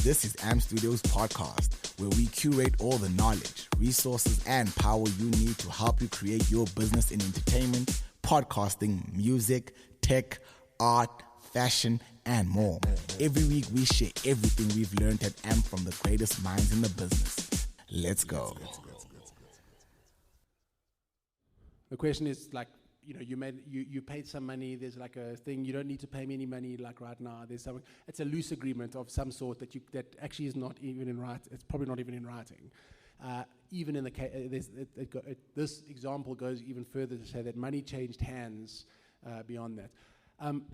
This is Am Studios podcast, where we curate all the knowledge, resources, and power you need to help you create your business in entertainment, podcasting, music, tech, art, fashion, and more. Every week we share everything we've learned at Am from the greatest minds in the business. Let's go. The question is like, you paid some money. There's like a thing. You don't need to pay me any money. Like right now, there's something. It's a loose agreement of some sort that actually is not even in writing. It's probably not even in writing. Even in the case, this example goes even further to say that money changed hands beyond that.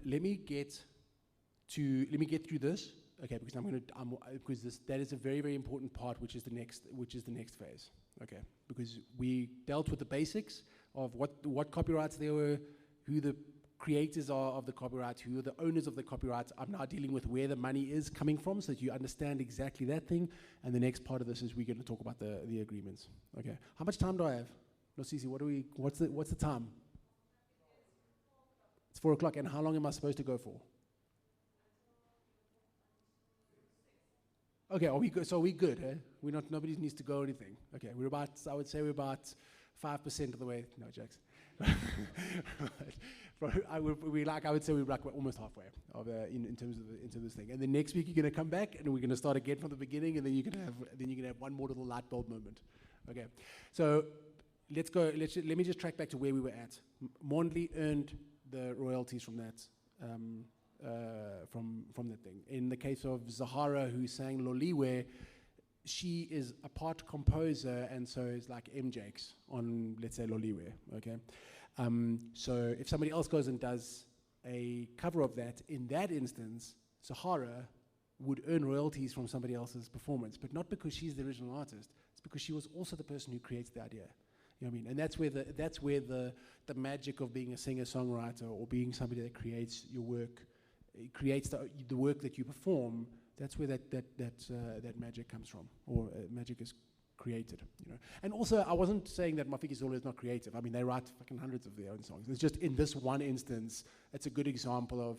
Let me get through this, okay? Because that is a very, very important part, which is the next phase, okay? Because we dealt with the basics of what copyrights there were, who the creators are of the copyright, who are the owners of the copyright. I'm now dealing with where the money is coming from so that you understand exactly that thing. And the next part of this is we're going to talk about the agreements. Okay. How much time do I have? No, Cece, what's the time? It's 4 o'clock. And how long am I supposed to go for? Okay, are we good? So are we good, eh? Nobody needs to go or anything. Okay, I would say we're about 5% of the way. No, jokes. I would say we're like almost halfway in terms of this thing. And then next week you're going to come back and we're going to start again from the beginning, and then you're going to have one more little light bulb moment. Okay, so let's go. Let me just track back to where we were at. Mondley earned the royalties from that. From that thing. In the case of Zahara, who sang Loliwe, she is a part composer, and so is like MJX on, let's say, Loliwe, okay? So if somebody else goes and does a cover of that, in that instance, Zahara would earn royalties from somebody else's performance, but not because she's the original artist, it's because she was also the person who creates the idea. You know what I mean? And that's where the magic of being a singer-songwriter or being somebody that creates your work, creates the work that you perform. That's where that magic comes from, or magic is created. You know. And also, I wasn't saying that Mafikizolo is not creative. I mean, they write fucking hundreds of their own songs. It's just in this one instance, it's a good example of,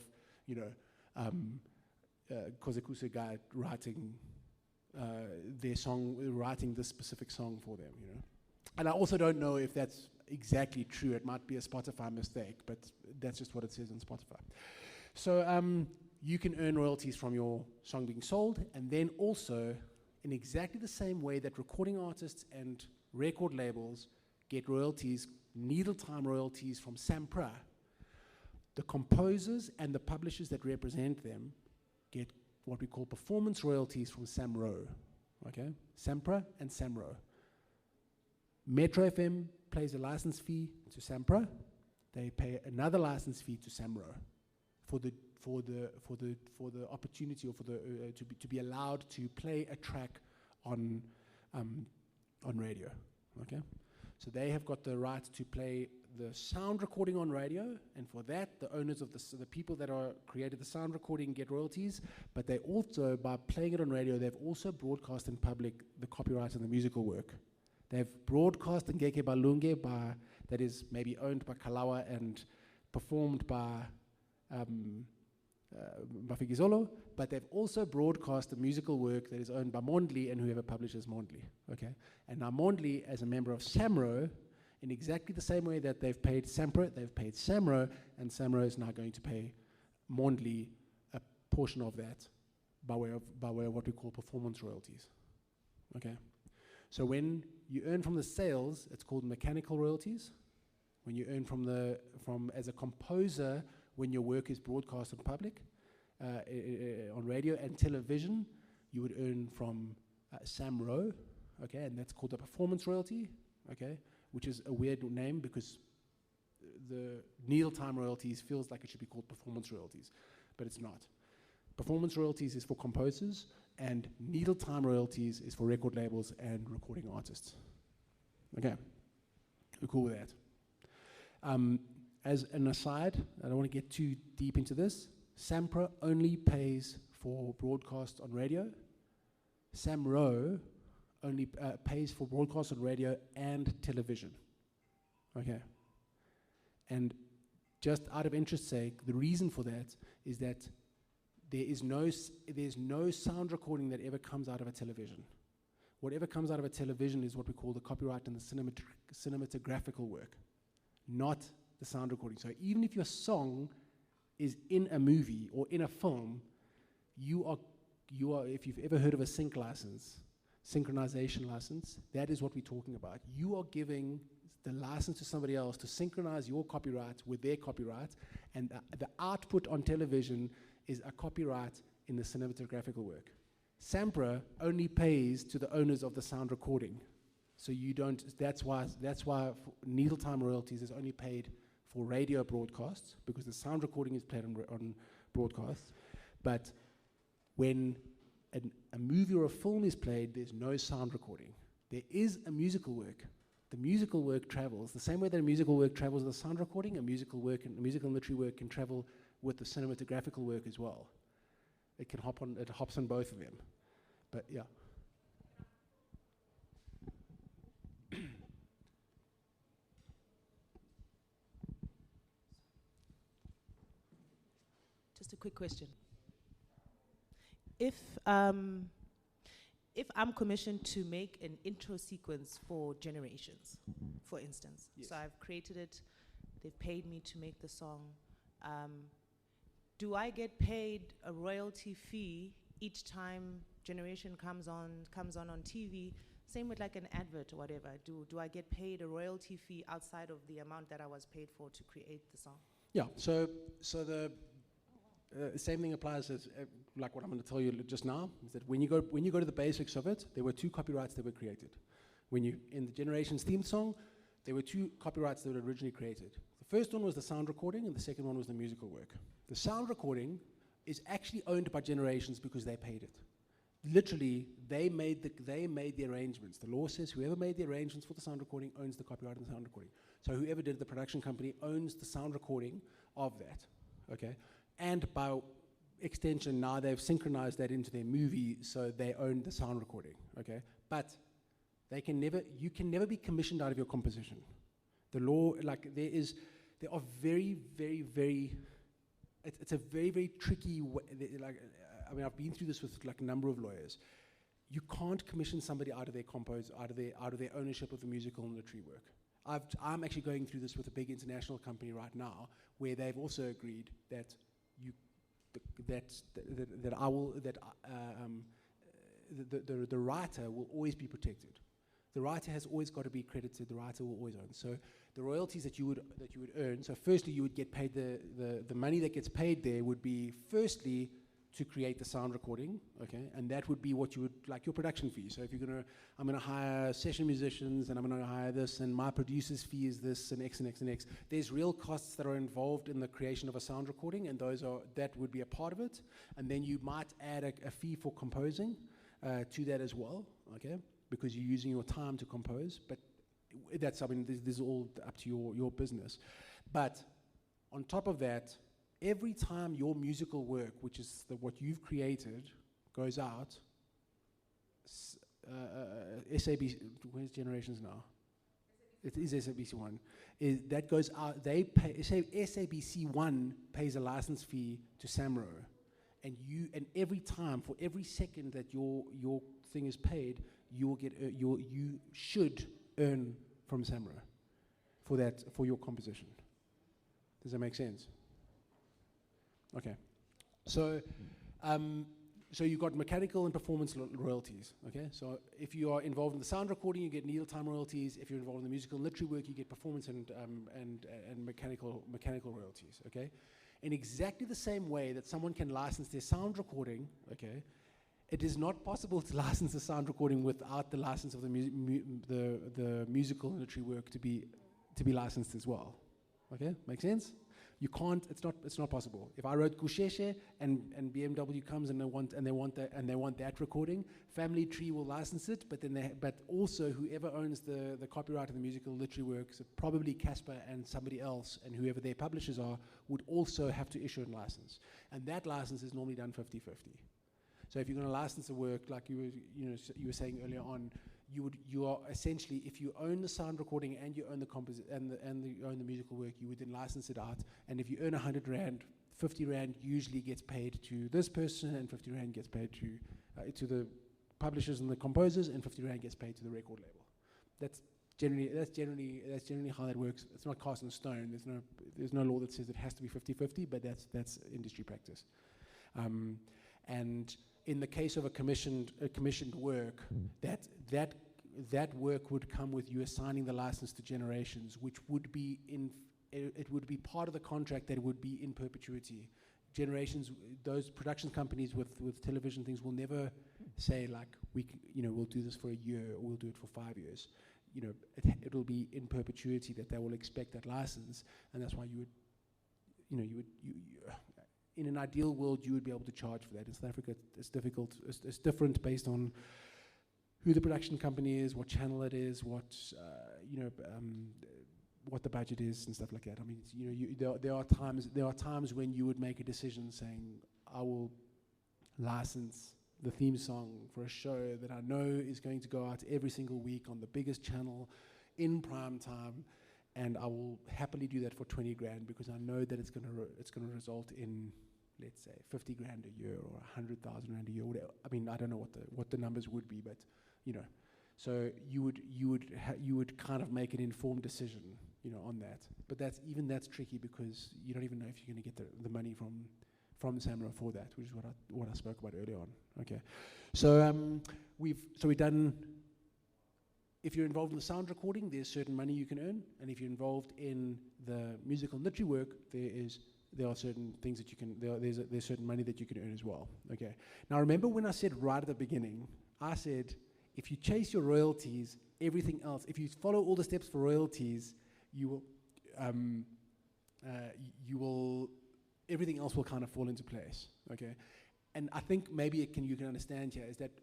Kozekusa guy writing their song, writing this specific song for them. You know. And I also don't know if that's exactly true. It might be a Spotify mistake, but that's just what it says on Spotify. So you can earn royalties from your song being sold, and then also in exactly the same way that recording artists and record labels get royalties, needle time royalties from SAMRO, the composers and the publishers that represent them get what we call performance royalties from SAMRO. Okay? SAMRO and SAMRO. Metro FM pays a license fee to SAMRO. They pay another license fee to SAMRO for the opportunity, or for the to be allowed to play a track on radio. Okay, so they have got the right to play the sound recording on radio, and for that, the owners of the people that are created the sound recording get royalties. But they also, by playing it on radio, they've also broadcast in public the copyright and the musical work. They've broadcast in Ngeke Balunge that is maybe owned by Kalawa and performed by Mafikizolo, but they've also broadcast the musical work that is owned by Mondley and whoever publishes Mondley. Okay, and now Mondley, as a member of SAMRO, in exactly the same way that they've paid SAMRO, they've paid SAMRO, and SAMRO is now going to pay Mondley a portion of that by way of what we call performance royalties. Okay, so when you earn from the sales, it's called mechanical royalties. When you earn from as a composer, when your work is broadcast in public, on radio and television, you would earn from SAMRO, okay, and that's called a performance royalty, okay, which is a weird name because the needle time royalties feels like it should be called performance royalties, but it's not. Performance royalties is for composers, and needle time royalties is for record labels and recording artists. Okay, we're cool with that. As an aside, I don't want to get too deep into this. SAMRO only pays for broadcast on radio. SAMRO only pays for broadcast on radio and television. Okay. And just out of interest's sake, the reason for that is that there's no sound recording that ever comes out of a television. Whatever comes out of a television is what we call the copyright and the cinematographical work, not the sound recording. So even if your song is in a movie or in a film, you are, if you've ever heard of a synchronization license, that is what we're talking about. You are giving the license to somebody else to synchronize your copyright with their copyright, and the output on television is a copyright in the cinematographical work. SAMRO only pays to the owners of the sound recording. So you don't, that's why needle time royalties is only paid for radio broadcasts, because the sound recording is played on broadcasts. But when a movie or a film is played, there's no sound recording. There is a musical work. The musical work travels the same way that a musical work travels with a sound recording. A musical work and a musical literary work can travel with the cinematographical work as well. It can hops on both of them. But yeah. Just a quick question. If I'm commissioned to make an intro sequence for Generations, for instance, Yes. so I've created it, they've paid me to make the song, do I get paid a royalty fee each time Generation comes on TV? Same with like an advert or whatever. Do I get paid a royalty fee outside of the amount that I was paid for to create the song? Yeah, so the same thing applies as like what I'm going to tell you just now, is that when you go to the basics of it, there were two copyrights that were created. In the Generations theme song, there were two copyrights that were originally created. The first one was the sound recording, and the second one was the musical work. The sound recording is actually owned by Generations because they paid it. Literally, they made the arrangements. The law says whoever made the arrangements for the sound recording owns the copyright on the sound recording. So whoever did the production company owns the sound recording of that, okay? And by extension, now they've synchronized that into their movie, so they own the sound recording, okay? But you can never be commissioned out of your composition. The law, like there are very, very, very, it's a very, very tricky way, I mean, I've been through this with like a number of lawyers. You can't commission somebody out of their out of their ownership of the musical and literary work. I'm actually going through this with a big international company right now, where they've also agreed that the writer will always be protected. The writer has always got to be credited. The writer will always own. So the royalties that you would earn. So firstly, you would get paid the money that gets paid there would be firstly to create the sound recording, okay, and that would be what you would like your production fee. So if I'm gonna hire session musicians, and I'm gonna hire this, and my producer's fee is this, and X and X and X. There's real costs that are involved in the creation of a sound recording, and that would be a part of it. And then you might add a fee for composing to that as well, okay, because you're using your time to compose. But this is all up to your business. But on top of that, every time your musical work, which is what you've created, goes out, SABC, where's Generations now? It is SABC1. That goes out, they pay, SABC1 pays a license fee to SAMRO. And every time, for every second that your thing is paid, you should earn from SAMRO for your composition. Does that make sense? Okay, so you've got mechanical and performance royalties. Okay, so if you are involved in the sound recording, you get needle time royalties. If you're involved in the musical and literary work, you get performance and mechanical royalties. Okay, in exactly the same way that someone can license their sound recording. Okay, it is not possible to license a sound recording without the license of the musical and literary work to be licensed as well. Okay, make sense? You can't. It's not possible. If I wrote Kusheshe and BMW comes and they want that recording, Family Tree will license it. But also whoever owns the copyright of the musical literary works, probably Casper and somebody else, and whoever their publishers are, would also have to issue a license. And that license is normally done 50-50. So if you're going to license a work, like you were saying earlier on, you are essentially, if you own the sound recording and you own the you own the musical work, you would then license it out. And if you earn 100 Rand, 50 Rand usually gets paid to this person, and 50 Rand gets paid to the publishers and the composers, and 50 Rand gets paid to the record label. That's generally how that works. It's not cast in stone. There's no law that says it has to be 50-50, but that's industry practice. And in the case of a commissioned work, that work would come with you assigning the license to Generations, which would be it would be part of the contract that would be in perpetuity. Generations, those production companies with television things will never say like we'll do this for a year or we'll do it for 5 years. It'll be in perpetuity that they will expect that license, and that's why you would in an ideal world you would be able to charge for that. In South Africa, it's difficult. It's different based on who the production company is, what channel it is, what the budget is, and stuff like that. I mean, there are times when you would make a decision saying, I will license the theme song for a show that I know is going to go out every single week on the biggest channel in prime time, and I will happily do that for 20 grand because I know that it's going to result in, let's say, 50 grand a year or 100,000 rand a year. Whatever. I mean, I don't know what the numbers would be, but so you would kind of make an informed decision, on that. But that's tricky because you don't even know if you're going to get the money from SAMRO for that, which is what I spoke about earlier on. Okay, so we've done. If you're involved in the sound recording, there's certain money you can earn, and if you're involved in the musical literary work, there are certain things that you can. There's certain money that you can earn as well. Okay. Now remember when I said right at the beginning, I said if you chase your royalties, everything else. If you follow all the steps for royalties, you will. Everything else will kind of fall into place, okay? And I think maybe you can understand here is that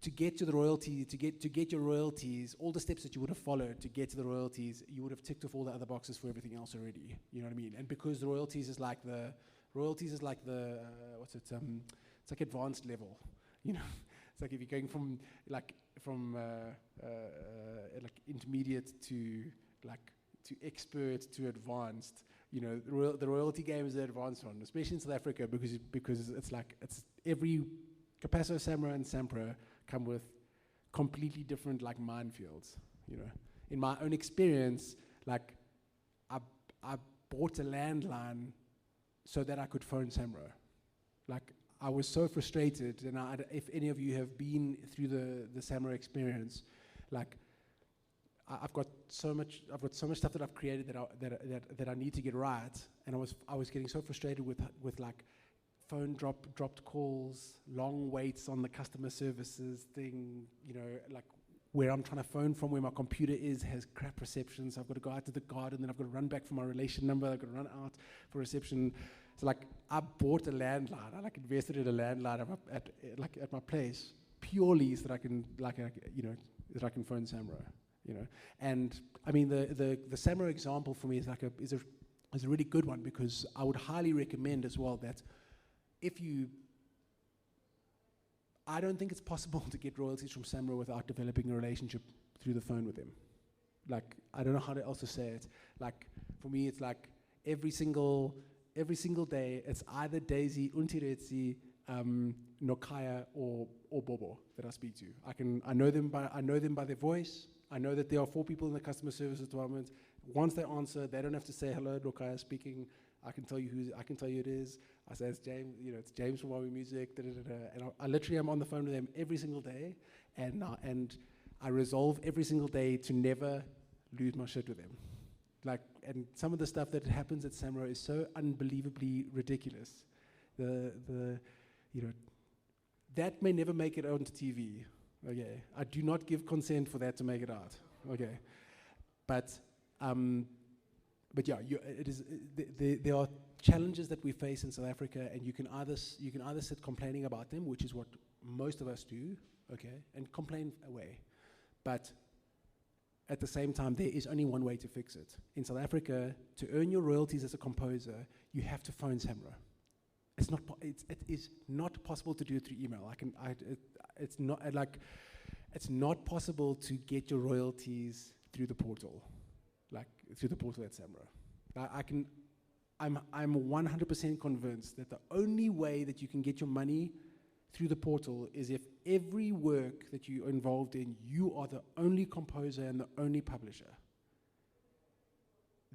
to get to the royalty, to get your royalties, all the steps that you would have followed to get to the royalties, you would have ticked off all the other boxes for everything else already. You know what I mean? And because the royalties is like the it's like advanced level, It's like if you're going from intermediate to expert to advanced. The royalty game is the advanced one, especially in South Africa, because it's every Capasso, SAMRO, and SAMPRO come with completely different minefields. In my own experience, I bought a landline so that I could phone SAMRO. I was so frustrated, and if any of you have been through the SAMRO experience, I've got so much stuff that I've created that I need to get right, and I was getting so frustrated with phone dropped calls, long waits on the customer services thing, where I'm trying to phone from where my computer has crap reception, so I've got to go out to the garden, then I've got to run back for my relation number, I've got to run out for reception. So I bought a landline, I invested in a landline at my place purely so that I can that I can phone SAMRO. And I mean the SAMRO example for me is a really good one, because I would highly recommend as well that I don't think it's possible to get royalties from SAMRO without developing a relationship through the phone with them. I don't know how else to say it. For me, it's every single day, it's either Daisy, Untiretsi, Nokaya, or Bobo that I speak to. I know them by their voice. I know that there are 4 people in the customer service department. Once they answer, they don't have to say hello, Nokaya speaking. I can tell you it is. I say it's James. It's James from Wawi Music. And I literally am on the phone with them every single day, and I resolve every single day to never lose my shit with them. And some of the stuff that happens at SAMRO is so unbelievably ridiculous. That may never make it onto TV. Okay, I do not give consent for that to make it out. Okay, but yeah, it is. There are challenges that we face in South Africa, and you can either sit complaining about them, which is what most of us do. Okay, and complain away, but at the same time, there is only one way to fix it. In South Africa, to earn your royalties as a composer, you have to phone SAMRO. It is not possible to do it through email. It's not possible to get your royalties through the portal, through the portal at SAMRO. I'm 100% convinced that the only way that you can get your money through the portal is if every work that you're involved in, you are the only composer and the only publisher.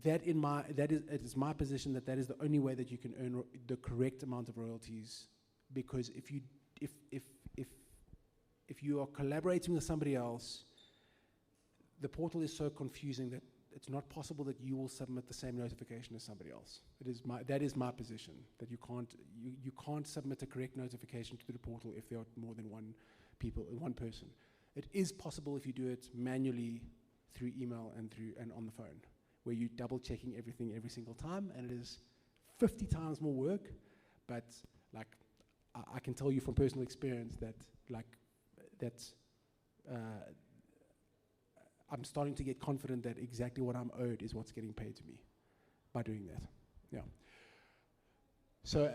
It is my position that is the only way that you can earn the correct amount of royalties, because if you are collaborating with somebody else, the portal is so confusing that it's not possible that you will submit the same notification as somebody else. That is my position, that you can't submit a correct notification to the portal if there are more than one person. It is possible if you do it manually through email and on the phone, where you're double checking everything every single time, and it is 50 times more work. But like, I can tell you from personal experience that I'm starting to get confident that exactly what I'm owed is what's getting paid to me by doing that. Yeah. So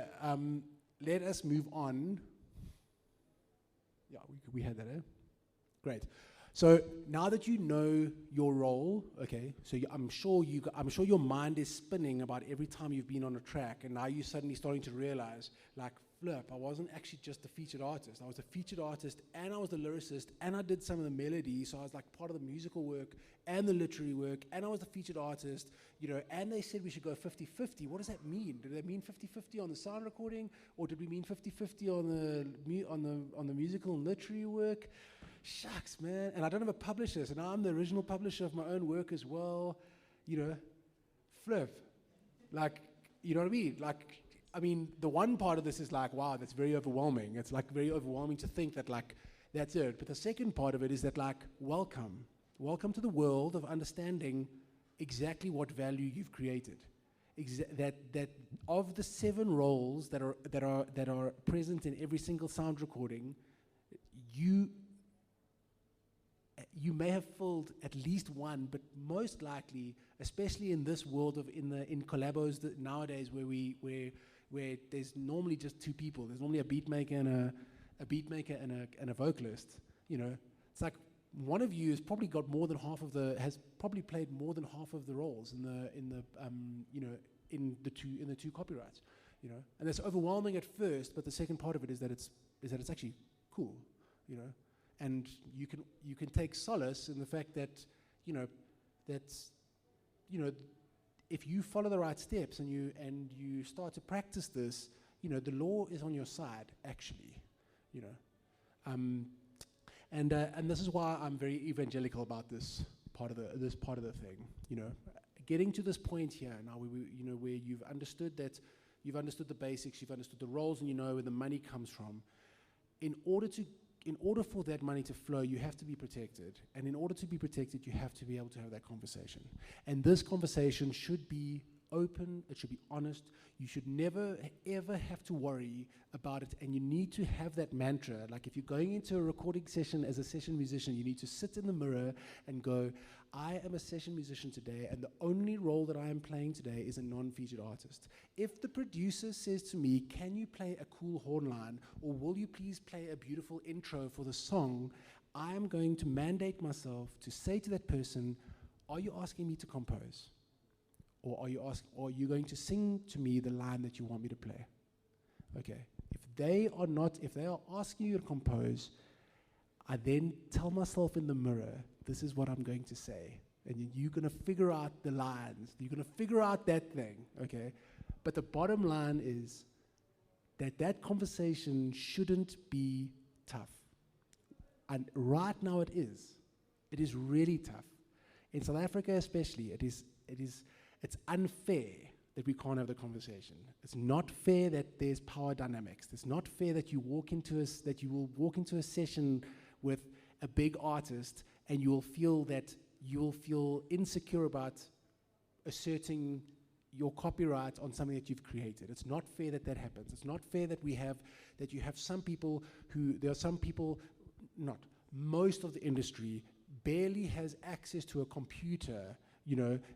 let us move on. Yeah, we had that, eh? Great. So now that you know your role, okay, so I'm sure your mind is spinning about every time you've been on a track, and now you're suddenly starting to realize, like, flip, I wasn't actually just the featured artist. I was a featured artist, and I was the lyricist, and I did some of the melodies, so I was like part of the musical work and the literary work, and I was the featured artist, and they said we should go 50-50. What does that mean? Did they mean 50-50 on the sound recording, or did we mean 50-50 on the musical and literary work? Shucks, man. And I don't have a publisher, so now I'm the original publisher of my own work as well. Flip. Like, you know what I mean? Like, I mean, the one part of this is like, wow, that's very overwhelming. It's like very overwhelming to think that, like, that's it. But the second part of it is that, like, welcome. Welcome to the world of understanding exactly what value you've created. That of the 7 roles that are present in every single sound recording, you may have filled at least one, but most likely, especially in this world of in collabos nowadays, where there's normally just 2 people. There's normally a beat maker and a vocalist. It's like one of you has probably got has probably played more than half of the roles in the two copyrights. And it's overwhelming at first, but the second part of it is that it's actually cool. And you can take solace in the fact that if you follow the right steps and you start to practice this, the law is on your side, actually. And this is why I'm very evangelical about this part of the thing. Getting to this point here now, where you've understood the basics, you've understood the roles, and you know where the money comes from. In order for that money to flow, you have to be protected. And in order to be protected, you have to be able to have that conversation. And this conversation should be open, it should be honest. You should never, ever have to worry about it. And you need to have that mantra. Like, if you're going into a recording session as a session musician, you need to sit in the mirror and go, I am a session musician today, and the only role that I am playing today is a non-featured artist. If the producer says to me, can you play a cool horn line, or will you please play a beautiful intro for the song, I am going to mandate myself to say to that person, are you asking me to compose? Or are you going to sing to me the line that you want me to play? Okay. If they are asking you to compose, I then tell myself in the mirror, this is what I'm going to say. And you're going to figure out the lines. You're going to figure out that thing, okay? But the bottom line is that conversation shouldn't be tough. And right now it is. It is really tough. In South Africa especially, it's unfair that we can't have the conversation. It's not fair that there's power dynamics. It's not fair that you will walk into a session with a big artist and you will feel insecure about asserting your copyright on something that you've created. It's not fair that happens. It's not fair that you have some people most of the industry barely has access to a computer,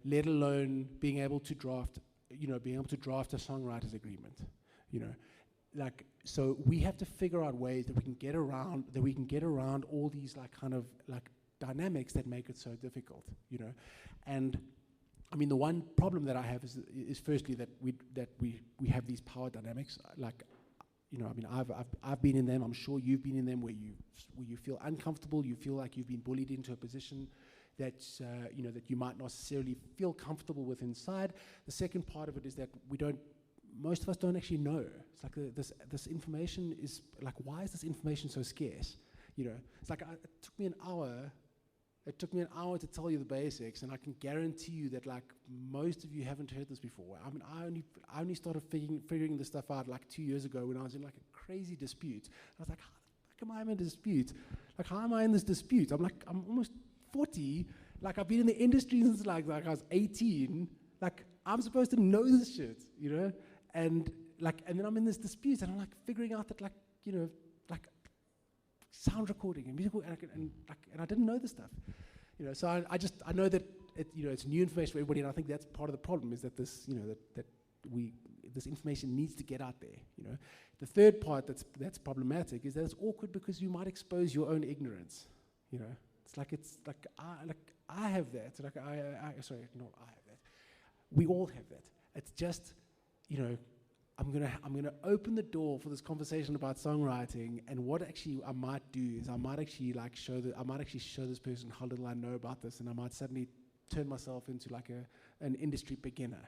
let alone being able to draft a songwriter's agreement, so we have to figure out ways that we can get around all these dynamics that make it so difficult, and I mean, the one problem that I have is firstly that we have these power dynamics. Like, you know, I mean, I've been in them. I'm sure you've been in them, where you feel uncomfortable. You feel like you've been bullied into a position that you know, that you might not necessarily feel comfortable with inside. The second part of it is that most of us don't actually know. It's like this information is like, why is this information so scarce? You know, it's like it took me an hour. It took me an hour to tell you the basics, and I can guarantee you that like most of you haven't heard this before. I mean, I only started figuring this stuff out like 2 years ago when I was in like a crazy dispute. I was like, how the fuck am I in a dispute? Like, how am I in this dispute? I'm almost 40. Like, I've been in the industry since like I was 18. Like, I'm supposed to know this shit, you know? And then I'm in this dispute, and I'm like figuring out that, like, you know, like sound recording and musical, and I didn't know this stuff, you know. So I know that it's new information for everybody, and I think that's part of the problem, is that this, you know, that this information needs to get out there, you know. The third part that's problematic is that it's awkward because you might expose your own ignorance, you know. It's like I have that. Like sorry, no, I have that. We all have that. It's just, you know, I'm gonna open the door for this conversation about songwriting, and what actually I might do is I might actually show this person how little I know about this, and I might suddenly turn myself into like an industry beginner,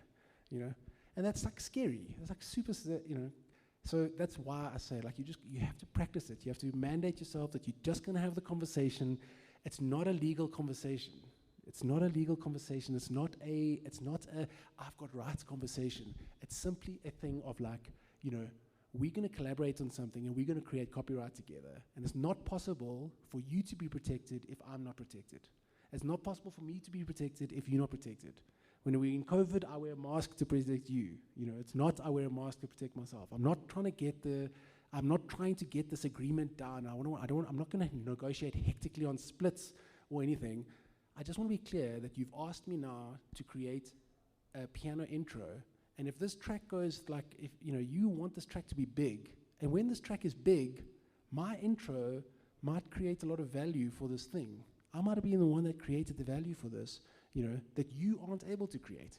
you know, and that's like scary. It's like super, you know. So that's why I say, like, you have to practice it. You have to mandate yourself that you're just gonna have the conversation. It's not a legal conversation. It's not a legal conversation. It's not a I've got rights conversation. It's simply a thing of like, you know, we're going to collaborate on something and we're going to create copyright together. And it's not possible for you to be protected if I'm not protected. It's not possible for me to be protected if you're not protected. When we're in COVID, I wear a mask to protect you. You know, it's not I wear a mask to protect myself. I'm not trying to get this agreement down. I'm not going to negotiate hectically on splits or anything. I just want to be clear that you've asked me now to create a piano intro, and if this track goes like, if you know you want this track to be big, and when this track is big, my intro might create a lot of value for this thing. I might have been the one that created the value for this, you know, that you aren't able to create.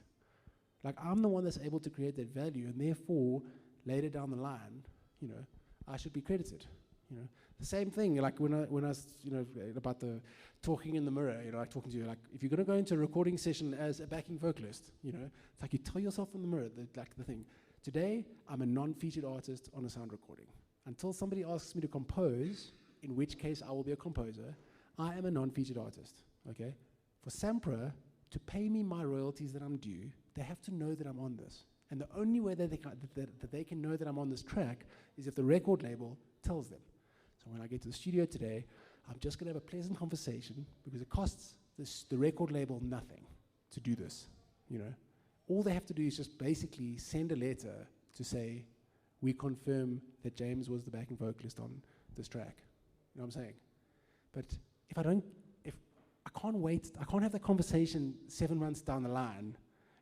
Like, I'm the one that's able to create that value, and therefore, later down the line, you know, I should be credited, you know. The same thing, like when I was, you know, about the talking in the mirror, you know, like talking to you, like if you're going to go into a recording session as a backing vocalist, you know, it's like you tell yourself in the mirror, the thing. Today, I'm a non-featured artist on a sound recording. Until somebody asks me to compose, in which case I will be a composer, I am a non-featured artist, okay? For SAMRO to pay me my royalties that I'm due, they have to know that I'm on this. And the only way that they can know that I'm on this track is if the record label tells them. So when I get to the studio today, I'm just going to have a pleasant conversation, because it costs the record label nothing to do this, you know. All they have to do is just basically send a letter to say, we confirm that James was the backing vocalist on this track. You know what I'm saying? But if I can't wait, I can't have that conversation 7 months down the line,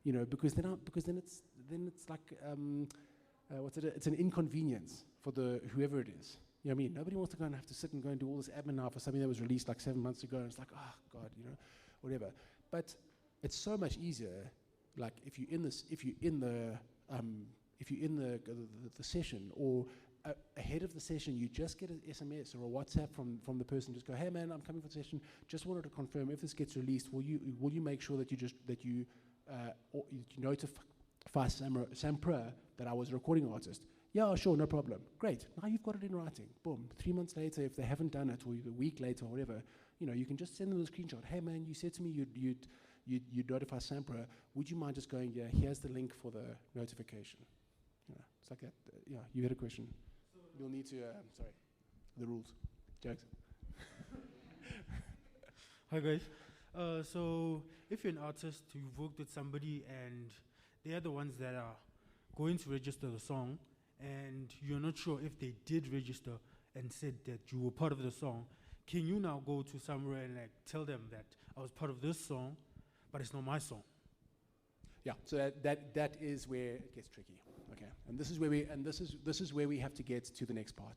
you know, because then it's like, it's an inconvenience for whoever it is. You know what I mean? Nobody wants to go and have to sit and go and do all this admin now for something that was released like 7 months ago, and it's like, oh God, you know, whatever. But it's so much easier, like if you're in the session, or ahead of the session, you just get an SMS or a WhatsApp from the person. Just go, hey man, I'm coming for the session. Just wanted to confirm, if this gets released, will you make sure that you notify SAMRO that I was a recording artist? Yeah, sure, no problem. Great. Now you've got it in writing. Boom. 3 months later, if they haven't done it, or a week later, or whatever, you know, you can just send them a screenshot. Hey man, you said to me you'd notify SAMRO. Would you mind just going, yeah, here's the link for the notification. You know, it's like that. Yeah, you had a question. You'll need to, sorry, the rules. Jokes. Hi guys. So if you're an artist, you've worked with somebody and they are the ones that are going to register the song, and you're not sure if they did register and said that you were part of the song, can you now go to somewhere and like tell them that I was part of this song, but it's not my song? Yeah, so that is where it gets tricky. Okay, and this is where we have to get to the next part.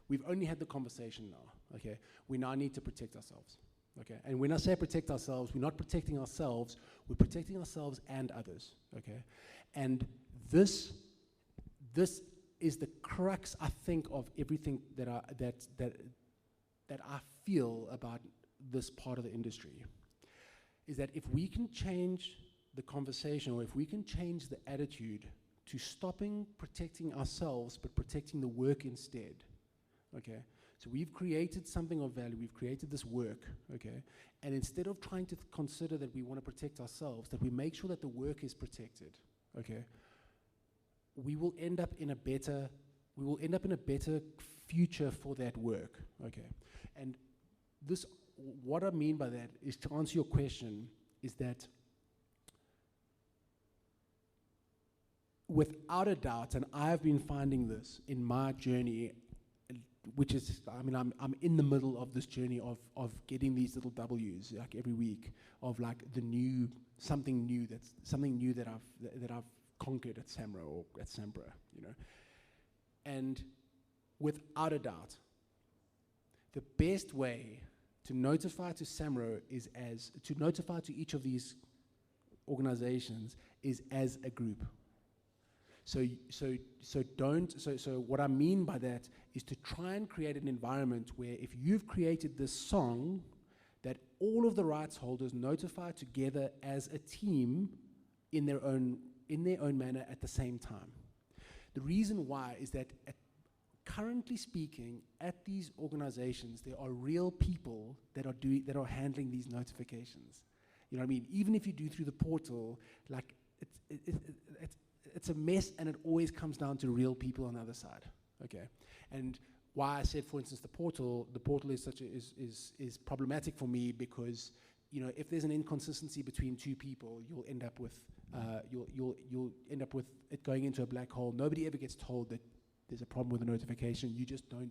We've only had the conversation now. Okay, we now need to protect ourselves. Okay, and when I say protect ourselves, we're not protecting ourselves, we're protecting ourselves and others. Okay, and this is the crux, I think, of everything that I feel about this part of the industry, is that if we can change the conversation, or if we can change the attitude to stopping protecting ourselves but protecting the work instead, okay? So we've created something of value, we've created this work, okay? And instead of trying to consider that we want to protect ourselves, that we make sure that the work is protected, okay? We will end up in a better future for that work, okay? And this, what I mean by that is, to answer your question, is that without a doubt, and I've been finding this in my journey, which is, I mean, I'm in the middle of this journey of getting these little W's like every week, of like something new that I've conquered at SAMRO or at SAMRO, you know. And without a doubt, the best way to notify to SAMRO is to notify to each of these organizations is as a group. So what I mean by that is to try and create an environment where if you've created this song, that all of the rights holders notify together as a team in their own manner at the same time. The reason why is that currently speaking, at these organizations, there are real people that are handling these notifications. You know what I mean? Even if you do through the portal, like it's a mess, and it always comes down to real people on the other side. Okay, and why I said, for instance, the portal is problematic for me, because, you know, if there's an inconsistency between two people, you'll end up with it going into a black hole. Nobody ever gets told that there's a problem with the notification. You just don't.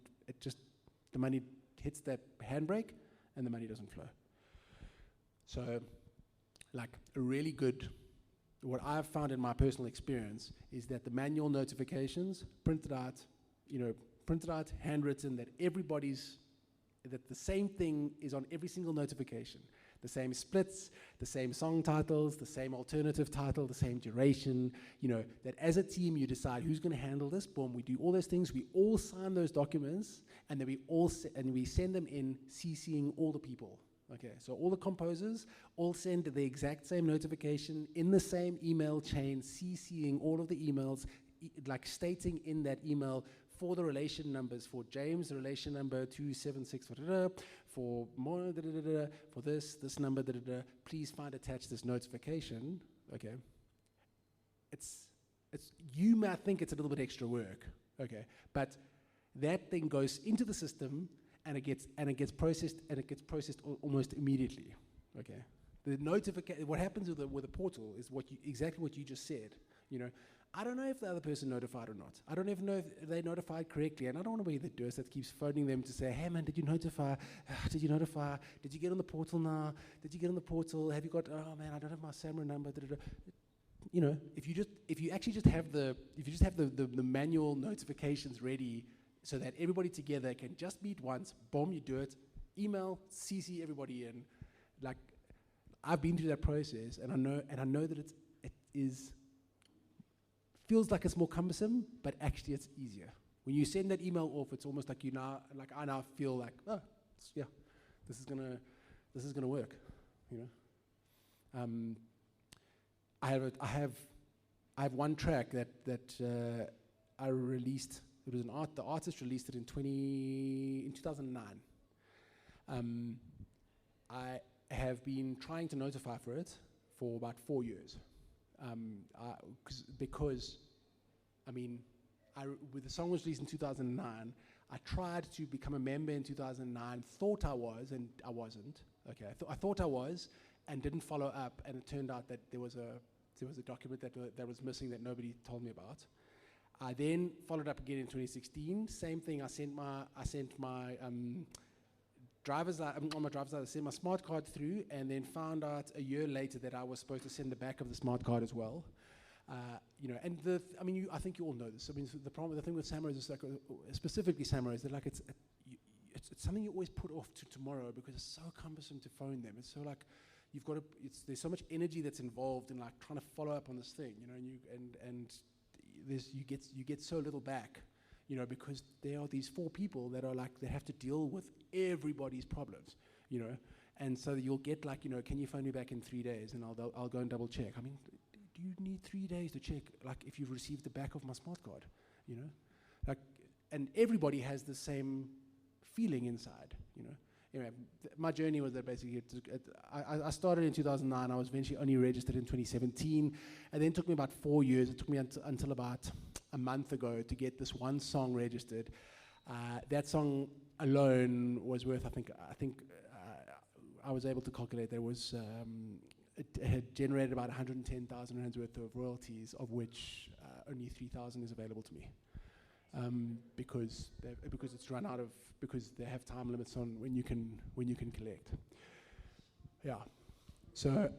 The money hits that handbrake, and the money doesn't flow. So, like, a really good. What I've found in my personal experience is that the manual notifications, printed out, handwritten, that the same thing is on every single notification. The same splits, the same song titles, the same alternative title, the same duration, you know, that as a team you decide who's going to handle this, boom, we do all those things, we all sign those documents, and then we send them in, CCing all the people. Okay, so all the composers all send the exact same notification in the same email chain, CCing all of the emails, like stating in that email for the relation numbers, for James, the relation number 276, for Mona, for this number, please find attached this notification. Okay, you might think it's a little bit extra work, okay, but that thing goes into the system, and it gets processed almost immediately. Okay, the notification. What happens with the portal is exactly what you just said. You know, I don't know if the other person notified or not. I don't even know if they notified correctly, and I don't want to be the Durst that keeps phoning them to say, "Hey man, did you notify? Did you notify? Did you get on the portal now? Did you get on the portal? Have you got? Oh man, I don't have my SAMRO number." You know, if you actually just have the manual notifications ready, so that everybody together can just meet once, boom, you do it, email, CC everybody in. Like, I've been through that process, and I know that it feels like it's more cumbersome, but actually it's easier. When you send that email off, it's almost like I now feel like, oh, yeah, this is gonna work, you know. I have one track that I released. It was the artist released it in 2009. I have been trying to notify for it for about 4 years. Because the song was released in 2009. I tried to become a member in 2009, thought I was, and I wasn't. Okay, I thought I was, and didn't follow up, and it turned out that there was a document that was missing that nobody told me about. I then followed up again in 2016. Same thing. I sent my driver's license. I sent my smart card through, and then found out a year later that I was supposed to send the back of the smart card as well. You know, and I think you all know this. I mean, the thing with SAMRO is like, specifically SAMRO, is that like it's something you always put off to tomorrow because it's so cumbersome to phone them. It's so like, you've got to, there's so much energy that's involved in like trying to follow up on this thing, you know, and you get so little back, you know, because there are these 4 people that are like, they have to deal with everybody's problems, you know, and so you'll get like, you know, can you phone me back in 3 days, and I'll go and double check. I mean, do you need 3 days to check, like, if you've received the back of my smart card, you know, like, and everybody has the same feeling inside, you know. Anyway, my journey was that basically, I started in 2009, I was eventually only registered in 2017, and then it took me about 4 years, it took me until about a month ago to get this one song registered. That song alone was worth, I think I was able to calculate there was, it had generated about 110,000 rands worth of royalties, of which only 3,000 is available to me. Because it's run out of, because they have time limits on when you can collect. Yeah. So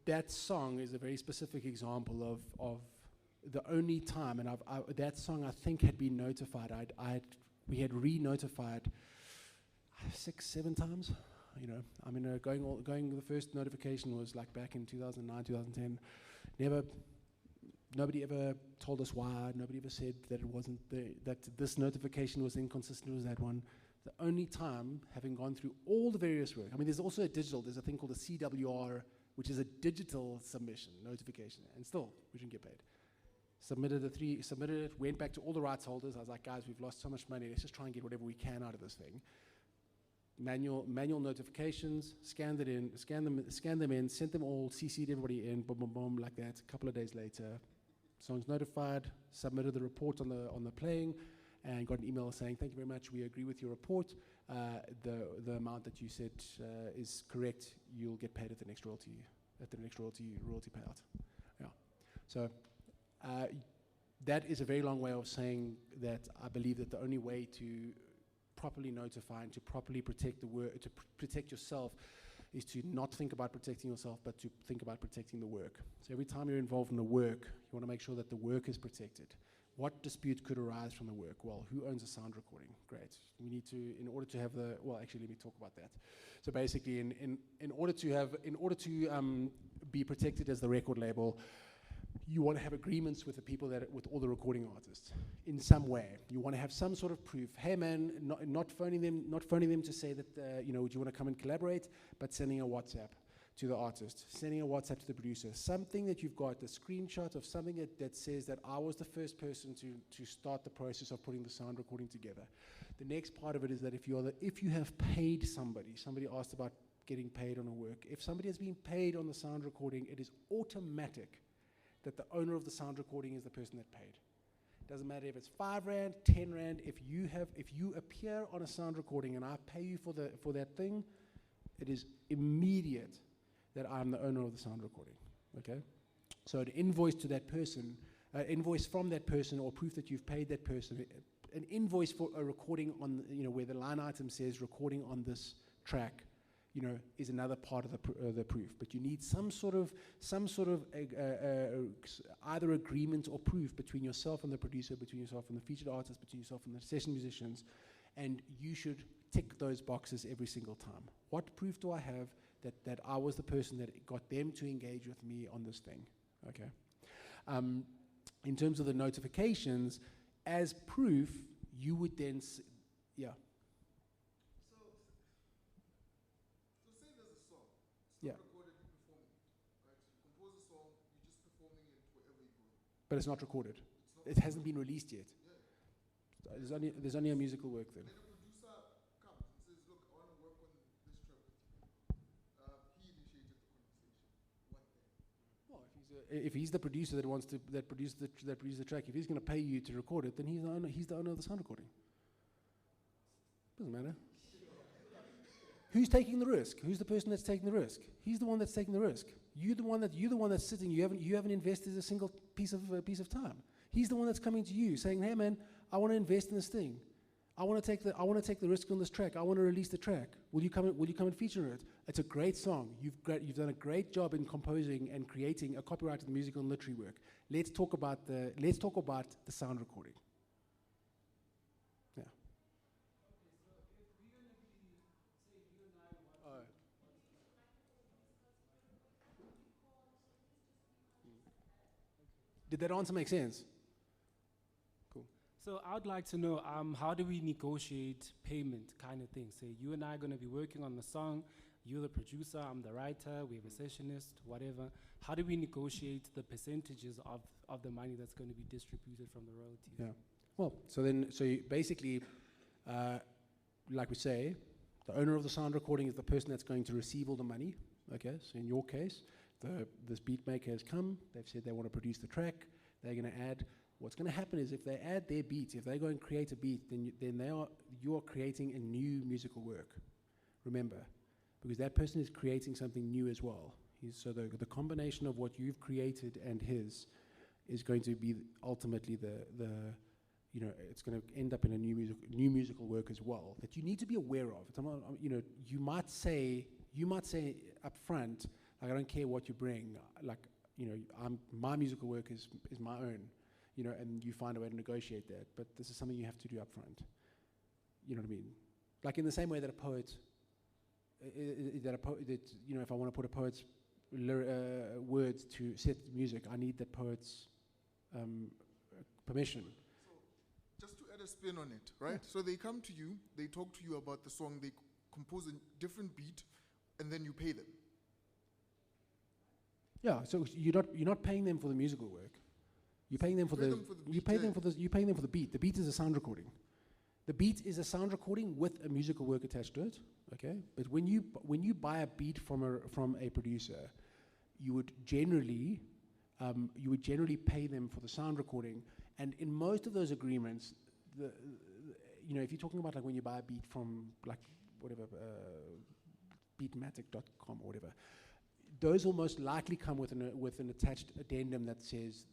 that song is a very specific example of the only time, and that song I think had been notified. We had re-notified 6, 7 times. You know, I mean, going. The first notification was like back in 2009, 2010. Nobody ever told us why. Nobody ever said that it wasn't that this notification was inconsistent with that one. The only time, having gone through all the various work, I mean, there's also there's a thing called a CWR, which is a digital submission notification, and still we didn't get paid. Submitted it, went back to all the rights holders. I was like, guys, we've lost so much money. Let's just try and get whatever we can out of this thing. Manual notifications, scanned them in, sent them all, CC'd everybody in, boom, boom, boom, like that. A couple of days later, song's notified, submitted the report on the playing, and got an email saying, thank you very much, we agree with your report. The amount that you said is correct. You'll get paid at the next royalty payout. Yeah. So that is a very long way of saying that I believe that the only way to properly notify and to properly protect the work, to protect yourself, is to not think about protecting yourself, but to think about protecting the work. So every time you're involved in the work, you want to make sure that the work is protected. What dispute could arise from the work? Well, who owns a sound recording? Great. We need to, in order to have the, well, actually, let me talk about that. So basically, in order to be protected as the record label, you want to have agreements with the people with all the recording artists in some way. You want to have some sort of proof. Hey man, not phoning them to say that you know, do you want to come and collaborate, but sending a WhatsApp to the artist, sending a WhatsApp to the producer, something that you've got, a screenshot of something that says that I was the first person to start the process of putting the sound recording together. The next part of it is that if you have paid somebody asked about getting paid on a work. If somebody has been paid on the sound recording, it is automatic that the owner of the sound recording is the person that paid. Doesn't matter if it's 5 rand, 10 rand. If you appear on a sound recording and I pay you for that thing, it is immediate that I'm the owner of the sound recording. Okay, so an invoice to that person, invoice from that person, or proof that you've paid that person, an invoice for a recording on, you know, where the line item says recording on this track, you know, is another part of the proof. But you need some sort of either agreement or proof between yourself and the producer, between yourself and the featured artist, between yourself and the session musicians, and you should tick those boxes every single time. What proof do I have that I was the person that got them to engage with me on this thing? Okay. In terms of the notifications, as proof, you would then, yeah. Yeah. Recorded, you performing it, right? You compose a song, you're just performing it wherever you go. But it's not recorded. It hasn't been released yet. Yeah. There's only a musical work then. Then a producer comes and says, look, I want to work on this track with you. He initiated the conversation. What then? Well, if he's the producer that produced the track, if he's going to pay you to record it, then he's the owner of the sound recording. Doesn't matter. Who's taking the risk? Who's the person that's taking the risk? He's the one that's taking the risk. You're the one that's sitting. You haven't invested a single piece of time. He's the one that's coming to you saying, "Hey man, I want to invest in this thing. I want to take the risk on this track. I want to release the track. Will you come and feature it? It's a great song. You've done a great job in composing and creating a copyrighted musical and literary work. Let's talk about the sound recording." Did that answer make sense? Cool. So I'd like to know, how do we negotiate payment kind of thing? Say you and I are going to be working on the song, you're the producer, I'm the writer, we have a sessionist, whatever. How do we negotiate the percentages of the money that's going to be distributed from the royalties? Yeah. Well, so you basically, like we say, the owner of the sound recording is the person that's going to receive all the money. Okay, so in your case, this beat maker has come, they've said they want to produce the track, they're going to add. What's going to happen is if they add their beat, if they go and create a beat, then you are creating a new musical work. Remember, because that person is creating something new as well. So the combination of what you've created and his is going to be ultimately it's going to end up in a new musical work as well that you need to be aware of. You might say up front, like, I don't care what you bring, like, my musical work is my own, and you find a way to negotiate that. But this is something you have to do up front. You know what I mean? Like in the same way that a poet, if I want to put a poet's words to set music, I need that poet's permission. So, just to add a spin on it, right? So they come to you, they talk to you about the song, they compose a different beat, and then you pay them. Yeah, so you're not paying them for the musical work. You're paying them for the beat. The beat is a sound recording. The beat is a sound recording with a musical work attached to it. Okay, but when you buy a beat from a producer, you would generally pay them for the sound recording. And in most of those agreements, if you're talking about like when you buy a beat from like whatever beatmatic.com or whatever, those will most likely come with an attached addendum that says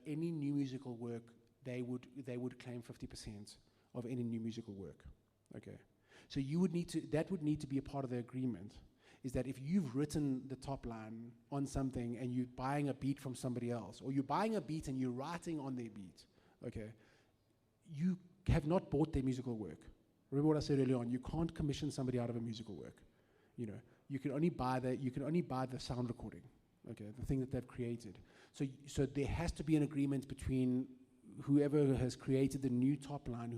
any new musical work they would claim 50% of any new musical work. Okay, so that would need to be a part of the agreement. Is that if you've written the top line on something and you're buying a beat from somebody else, or you're buying a beat and you're writing on their beat, okay, you have not bought their musical work. Remember what I said earlier on? You can't commission somebody out of a musical work. You can only buy the sound recording, okay, the thing that they've created. So there has to be an agreement between whoever has created the new top line,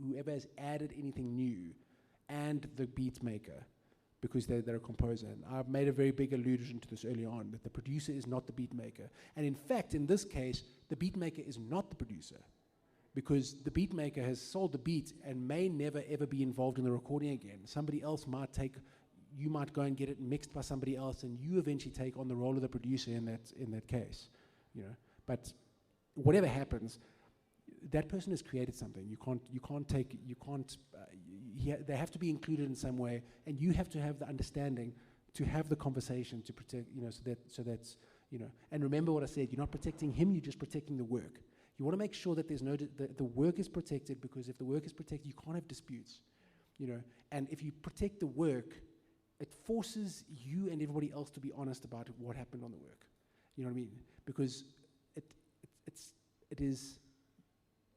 whoever has added anything new, and the beat maker, because they're a composer. And I've made a very big allusion to this early on, that the producer is not the beat maker. And in fact, in this case, the beat maker is not the producer, because the beat maker has sold the beat and may never ever be involved in the recording again. Somebody else you might go and get it mixed by somebody else, and you eventually take on the role of the producer in that case. But whatever happens, that person has created something. They have to be included in some way, and you have to have the understanding to have the conversation to protect, and remember what I said, you're not protecting him, you're just protecting the work. You want to make sure that there's the work is protected, because if the work is protected, you can't have disputes, and if you protect the work, it forces you and everybody else to be honest about what happened on the work. You know what I mean? Because it is,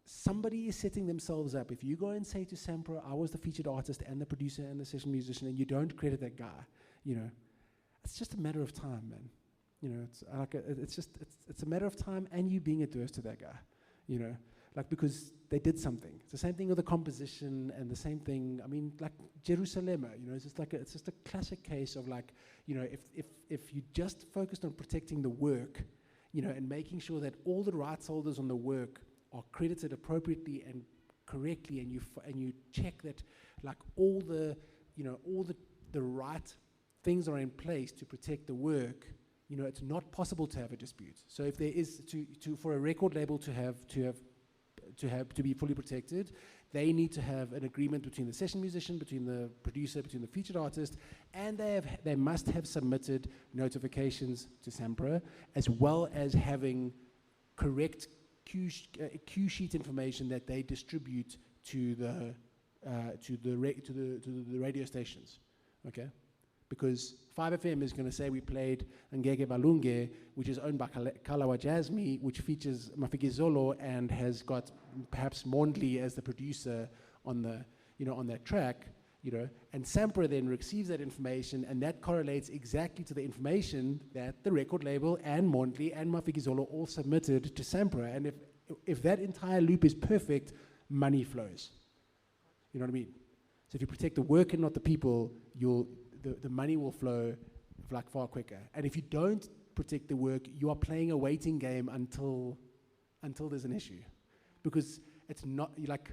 somebody is setting themselves up. If you go and say to SAMRO, I was the featured artist and the producer and the session musician, and you don't credit that guy, it's just a matter of time, man. It's a matter of time, and you being adverse to that guy, because they did something. It's the same thing with the composition, and the same thing, like Jerusalem, it's just a classic case of if you just focused on protecting the work, and making sure that all the rights holders on the work are credited appropriately and correctly, and you check that all the right things are in place to protect the work, it's not possible to have a dispute. So if there is for a record label to be fully protected, they need to have an agreement between the session musician, between the producer, between the featured artist, and they must have submitted notifications to SAMRO, as well as having correct cue sheet information that they distribute to the radio stations. Okay, because 5FM is going to say we played Ngeke Balunge, which is owned by Kalawa Jazmi, which features Mafikizolo and has got perhaps Mondli as the producer on that track. you know, and SAMRO then receives that information, and that correlates exactly to the information that the record label and Mondli and Mafikizolo all submitted to SAMRO. And if that entire loop is perfect, money flows. You know what I mean? So if you protect the work and not the people, the money will flow like far quicker. And if you don't protect the work, you are playing a waiting game until there's an issue. Because it's not, like,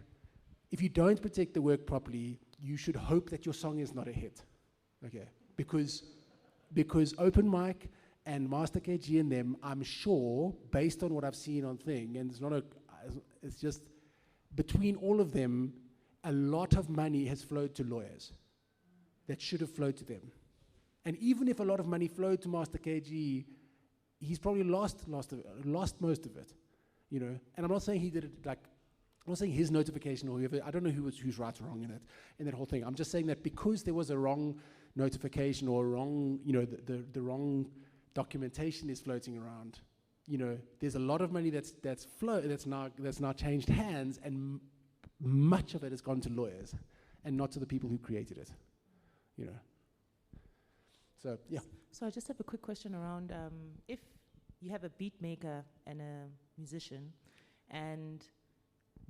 if you don't protect the work properly, you should hope that your song is not a hit. Okay? Because Open Mic and Master KG and them, I'm sure, based on what I've seen on Thing, and it's just, between all of them, a lot of money has flowed to lawyers that should have flowed to them. And even if a lot of money flowed to Master KG, he's probably lost most of it, you know. And I'm not saying he did it like, I'm not saying his notification or whoever, I don't know who's right or wrong in that whole thing. I'm just saying that because there was a wrong notification or a wrong, you know, the wrong documentation is floating around, you know, there's a lot of money that's now changed hands, and much of it has gone to lawyers and not to the people who created it, you know. So, yeah. So I just have a quick question around if you have a beat maker and a musician, and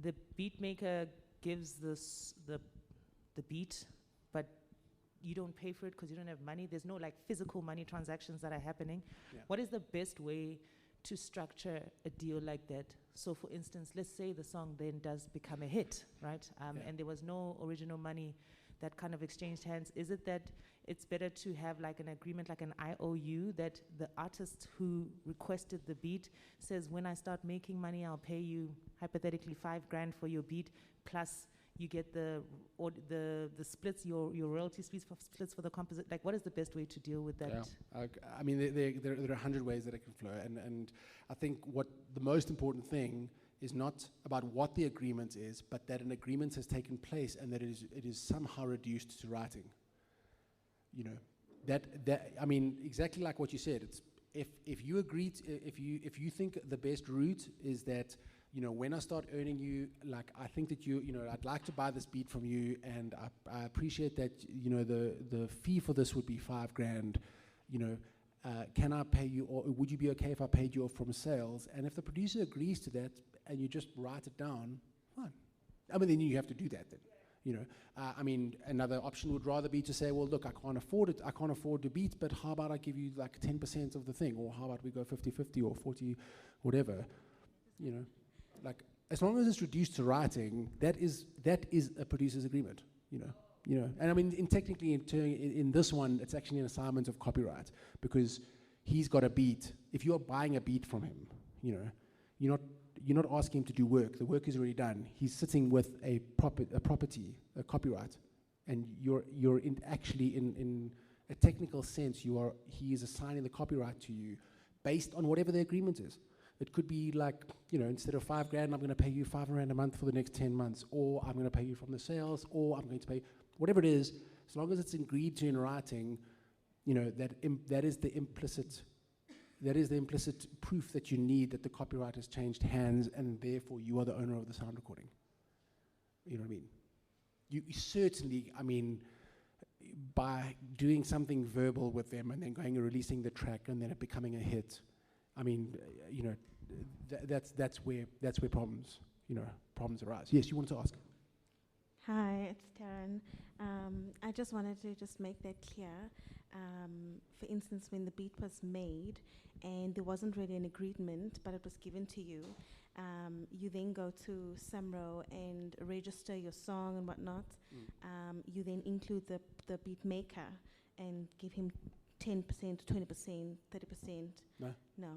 the beat maker gives the beat, but you don't pay for it because you don't have money, there's no like physical money transactions that are happening. Yeah. What is the best way to structure a deal like that? So for instance, let's say the song then does become a hit, right? And there was no original money that kind of exchanged hands. Is it that it's better to have like an agreement, like an IOU, that the artist who requested the beat says, when I start making money, I'll pay you hypothetically $5,000 for your beat, plus you get the splits, your royalty splits for the composite? Like, what is the best way to deal with that? Yeah. I mean, there are 100 ways that it can flow, and I think what the most important thing is not about what the agreement is, but that an agreement has taken place and that it is somehow reduced to writing. You know, that I mean, exactly like what you said. It's if you agree, if you think the best route is that, you know, when I start earning you, like, I think that you know, I'd like to buy this beat from you, and I appreciate that, you know, the fee for this would be $5,000, you know, can I pay you, or would you be okay if I paid you off from sales? And if the producer agrees to that, and you just write it down, fine. I mean, then you have to do that then, you know. I mean, another option would rather be to say, well, look, I can't afford it, I can't afford the beat, but how about I give you like 10% of the thing, or how about we go 50-50 or 40, whatever, you know. Like, as long as it's reduced to writing, that is a producer's agreement, you know. And I mean, in this one, it's actually an assignment of copyright, because he's got a beat. If you're buying a beat from him, you know, you're not asking him to do work. The work is already done. He's sitting with a property, a copyright, and you're actually in a technical sense, he is assigning the copyright to you based on whatever the agreement is. It could be like, you know, instead of $5,000, I'm going to pay you $5,000 a month for the next 10 months, or I'm going to pay you from the sales, or I'm going to pay, whatever it is, as long as it's agreed to in writing, you know, that is the implicit proof that you need that the copyright has changed hands, and therefore you are the owner of the sound recording. You know what I mean? You certainly, I mean, by doing something verbal with them and then going and releasing the track and then it becoming a hit, I mean, you know, that's where problems arise. Yes, you wanted to ask. Hi, it's Taryn. I just wanted to just make that clear. For instance, when the beat was made and there wasn't really an agreement, but it was given to you, you then go to SAMRO and register your song and whatnot. You then include the beat maker and give him 10%, 20%, 30%. No.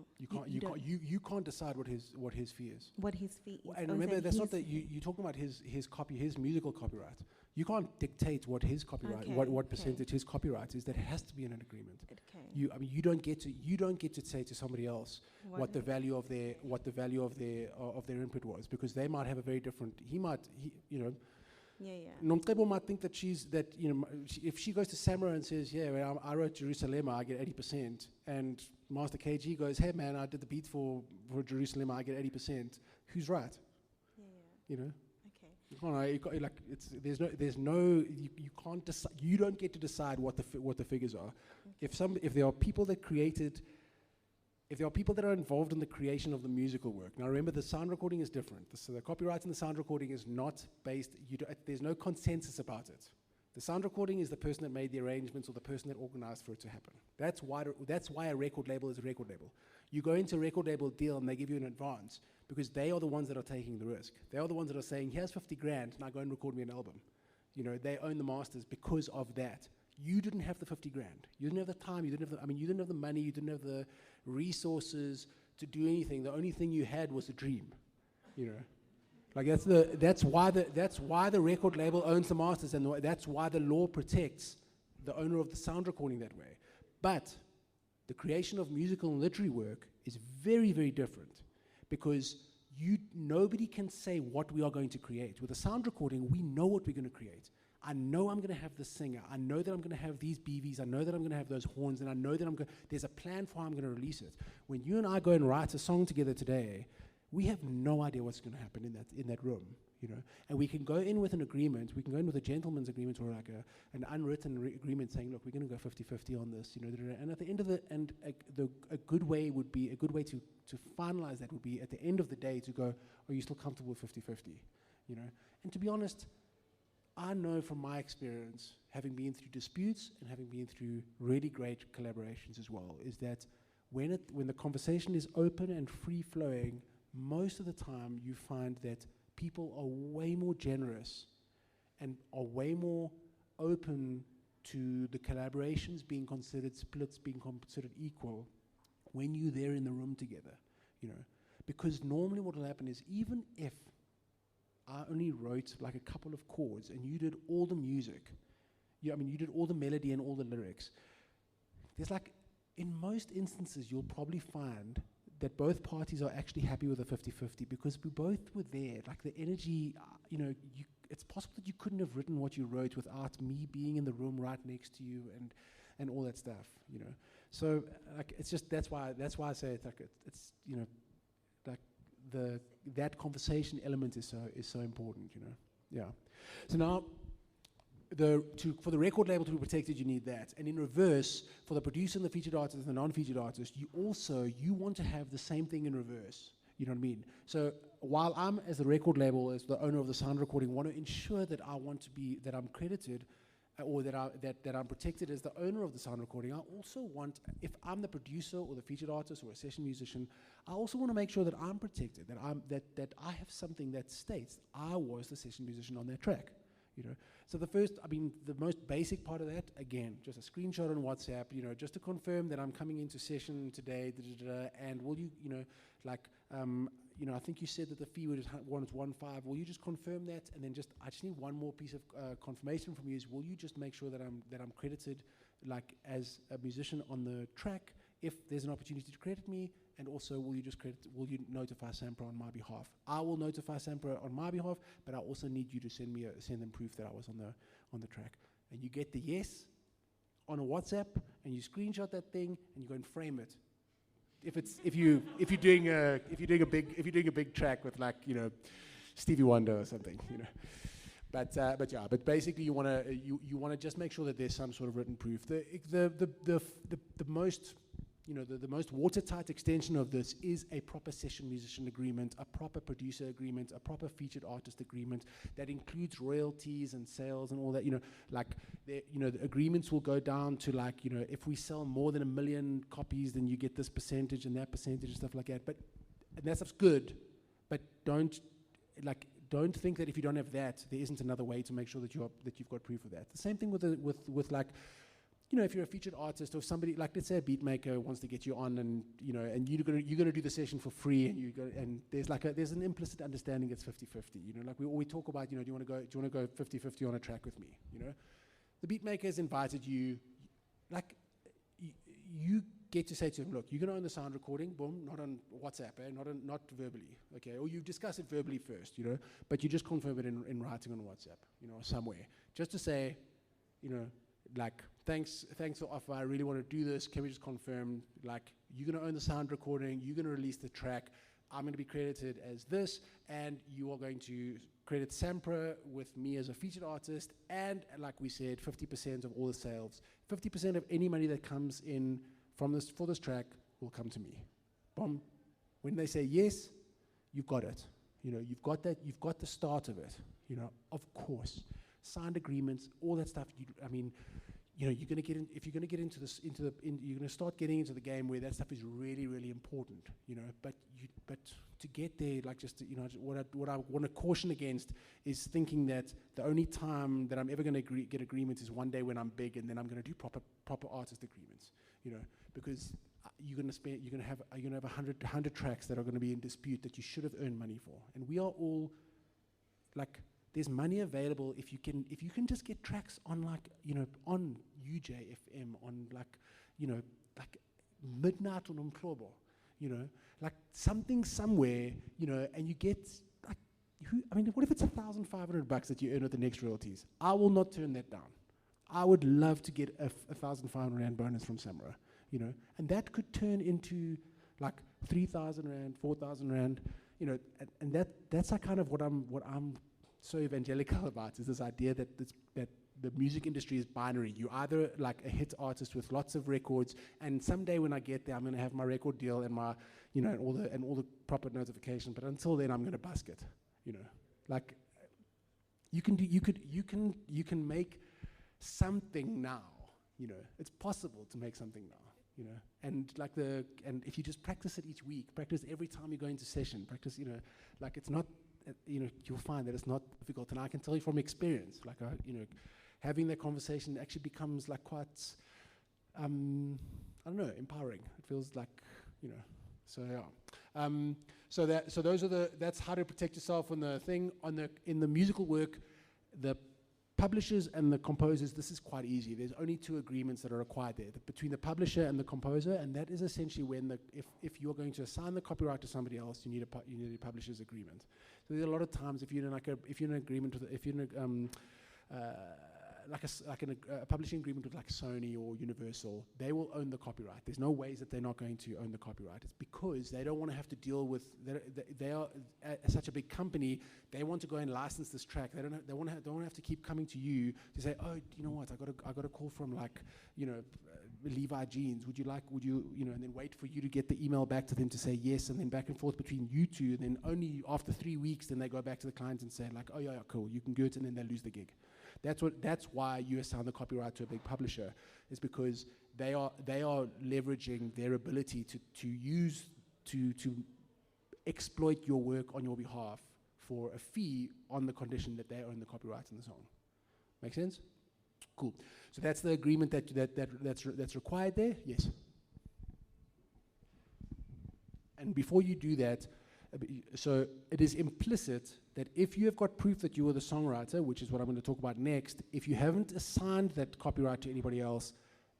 You can't decide what his fee is. What his fee is. And remember, that's not that you're talking about his musical copyright. You can't dictate what his copyright, what percentage his copyright is. That has to be in an agreement. Okay. You don't get to say to somebody else what the value of their input was, because they might have a very different. You know. Yeah. Nomcebo might think that if she goes to SAMRO and says, yeah, I wrote Jerusalem, I get 80%, and Master KG goes, hey man, I did the beat for Jerusalem, I get 80%. Who's right? Yeah. You know. Okay. You can't decide. You don't get to decide what the figures are. If there are people that created, if there are people that are involved in the creation of the musical work. Now remember, the sound recording is different. So the copyright in the sound recording is not based. There's no consensus about it. The sound recording is the person that made the arrangements or the person that organized for it to happen. That's why a record label is a record label. You go into a record label deal and they give you an advance because they are the ones that are taking the risk. They are the ones that are saying, here's 50 grand, now go and record me an album. You know, they own the masters because of that. You didn't have the 50 grand. You didn't have the time, you didn't have the money, you didn't have the resources to do anything. The only thing you had was a dream, you know. Like that's why the record label owns the masters, and that's why the law protects the owner of the sound recording that way. But the creation of musical and literary work is very, very different, because nobody can say what we are going to create. With a sound recording, we know what we're going to create. I know I'm going to have the singer. I know that I'm going to have these BVs. I know that I'm going to have those horns, and I know that there's a plan for how I'm going to release it. When you and I go and write a song together today, we have no idea what's going to happen in that room, you know. And we can go in with an agreement. We can go in with a gentleman's agreement or like an unwritten agreement saying, look, we're going to go 50-50 on this, you know. And at the end of a good way to finalize that would be at the end of the day to go, are you still comfortable with 50-50, you know? And to be honest, I know from my experience, having been through disputes and having been through really great collaborations as well, is that when the conversation is open and free-flowing, most of the time you find that people are way more generous and are way more open to the collaborations being considered, splits being considered equal when you're there in the room together, you know. Because normally what will happen is, even if I only wrote like a couple of chords and you did all the music, you did all the melody and all the lyrics, there's like, in most instances you'll probably find that both parties are actually happy with the 50-50 because we both were there. Like the energy, you know, it's possible that you couldn't have written what you wrote without me being in the room right next to you and all that stuff, you know. So like it's just that's why I say it's like it's you know, like that conversation element is so important, you know. Yeah. So now for the record label to be protected, you need that. And in reverse, for the producer and the featured artist and the non-featured artist, you want to have the same thing in reverse. You know what I mean? So while I'm, as the record label, as the owner of the sound recording, want to ensure that that I'm credited, or that I'm protected as the owner of the sound recording, I also want, if I'm the producer or the featured artist or a session musician, I also want to make sure that I'm protected, that I have something that states I was the session musician on that track. You know, so the most basic part of that, again, just a screenshot on WhatsApp, you know, just to confirm that I'm coming into session today, and will you, you know, like, you know, I think you said that the fee was 1.5. Will you just confirm that? And then I just need one more piece of confirmation from you. Is will you just make sure that I'm credited, like, as a musician on the track, if there's an opportunity to credit me? And also, will you notify SAMRO on my behalf? I will notify SAMRO on my behalf, but I also need you to send them proof that I was on the track. And you get the yes on a WhatsApp, and you screenshot that thing, and you go and frame it. If you're doing a big track with, like, you know, Stevie Wonder or something, you know. But basically you wanna just make sure that there's some sort of written proof. The most, you know, the most watertight extension of this is a proper session musician agreement, a proper producer agreement, a proper featured artist agreement that includes royalties and sales and all that. You know, like, the agreements will go down to, like, you know, if we sell more than 1 million copies, then you get this percentage and that percentage and stuff like that. And that stuff's good, but don't think that if you don't have that, there isn't another way to make sure that you've got proof of that. The same thing with like, you know, if you're a featured artist or somebody, like, let's say a beat maker wants to get you on, and, you know, and you're gonna do the session for free, and there's an implicit understanding it's 50-50. You know, like we talk about, you know, do you want to go 50-50 on a track with me? You know, the beat maker has invited you, like, you get to say to him, look, you're gonna own the sound recording, boom, not on WhatsApp, not verbally, okay, or you discuss it verbally first, you know, but you just confirm it in writing on WhatsApp, you know, somewhere, just to say, you know, like, thanks for the offer, I really want to do this, can we just confirm, like, you're going to own the sound recording, you're going to release the track, I'm going to be credited as this, and you are going to credit SAMRO with me as a featured artist, and like we said, 50% of all the sales. 50% of any money that comes in from this for this track will come to me. Boom. When they say yes, you've got it. You know, you've got that. You've got the start of it. You know, of course, signed agreements, all that stuff. I mean, you know, you're going to get in, if you're going to get into this, you're going to start getting into the game where that stuff is really, really important. You know, but to get there, like just you know, what I want to caution against is thinking that the only time that I'm ever going to get agreements is one day when I'm big, and then I'm going to do proper artist agreements. You know, because you're going to have 100 tracks that are going to be in dispute that you should have earned money for, and we are all like, there's money available if you can just get tracks on, like, you know, on UJFM, on, like, you know, like Midnight on Umhlobo, you know, like something somewhere, you know, and you get like, I mean, what if it's $1,500 that you earn at the next royalties? I will not turn that down. I would love to get a 1,500 Rand bonus from SAMRO, you know, and that could turn into like 3,000 Rand, 4,000 Rand, you know, and that's like kind of what I'm so evangelical about, is this idea that the music industry is binary. You either like a hit artist with lots of records, and someday when I get there, I'm going to have my record deal and my, you know, and all the proper notifications. But until then, I'm going to busk it. You know, like you can make something now. You know, it's possible to make something now. You know, and like and if you just practice it each week, practice every time you go into session, practice. You know, like it's not. You know, you'll find that it's not difficult, and I can tell you from experience, like, you know, having that conversation actually becomes like quite, I don't know, empowering. It feels like, you know, so yeah. That's how to protect yourself on the thing. In the musical work, the publishers and the composers, this is quite easy. There's only two agreements that are required there, between the publisher and the composer, and that is essentially when if you're going to assign the copyright to somebody else, you need a publisher's agreement. So there's a lot of times if you're in an agreement with a publishing agreement with like Sony or Universal, they will own the copyright. There's no ways that they're not going to own the copyright. It's because they don't want to have to deal with, they are such a big company, they want to go and license this track. They don't want to have to keep coming to you to say, oh, you know what, I got a call from, like, you know, Levi Jeans, would you, and then wait for you to get the email back to them to say yes, and then back and forth between you two, and then only after 3 weeks, then they go back to the client and say, like, oh yeah, cool, you can do it, and then they lose the gig. That's why you assign the copyright to a big publisher, is because they are leveraging their ability to exploit your work on your behalf for a fee on the condition that they own the copyright in the song. Make sense? Cool. So that's the agreement that's required there. Yes. And before you do that, so it is implicit that if you have got proof that you were the songwriter, which is what I'm going to talk about next, if you haven't assigned that copyright to anybody else,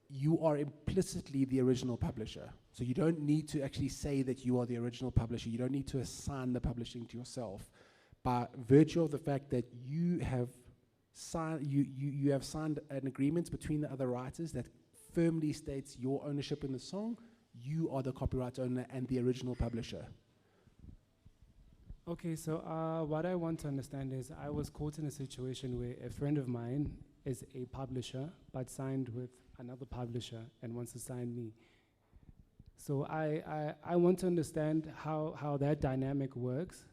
you are implicitly the original publisher. So you don't need to actually say that you are the original publisher. You don't need to assign the publishing to yourself. By virtue of the fact that you have signed an agreement between the other writers that firmly states your ownership in the song, you are the copyright owner and the original publisher. Okay, so what I want to understand is I was caught in a situation where a friend of mine is a publisher but signed with another publisher and wants to sign me. So I want to understand how that dynamic works.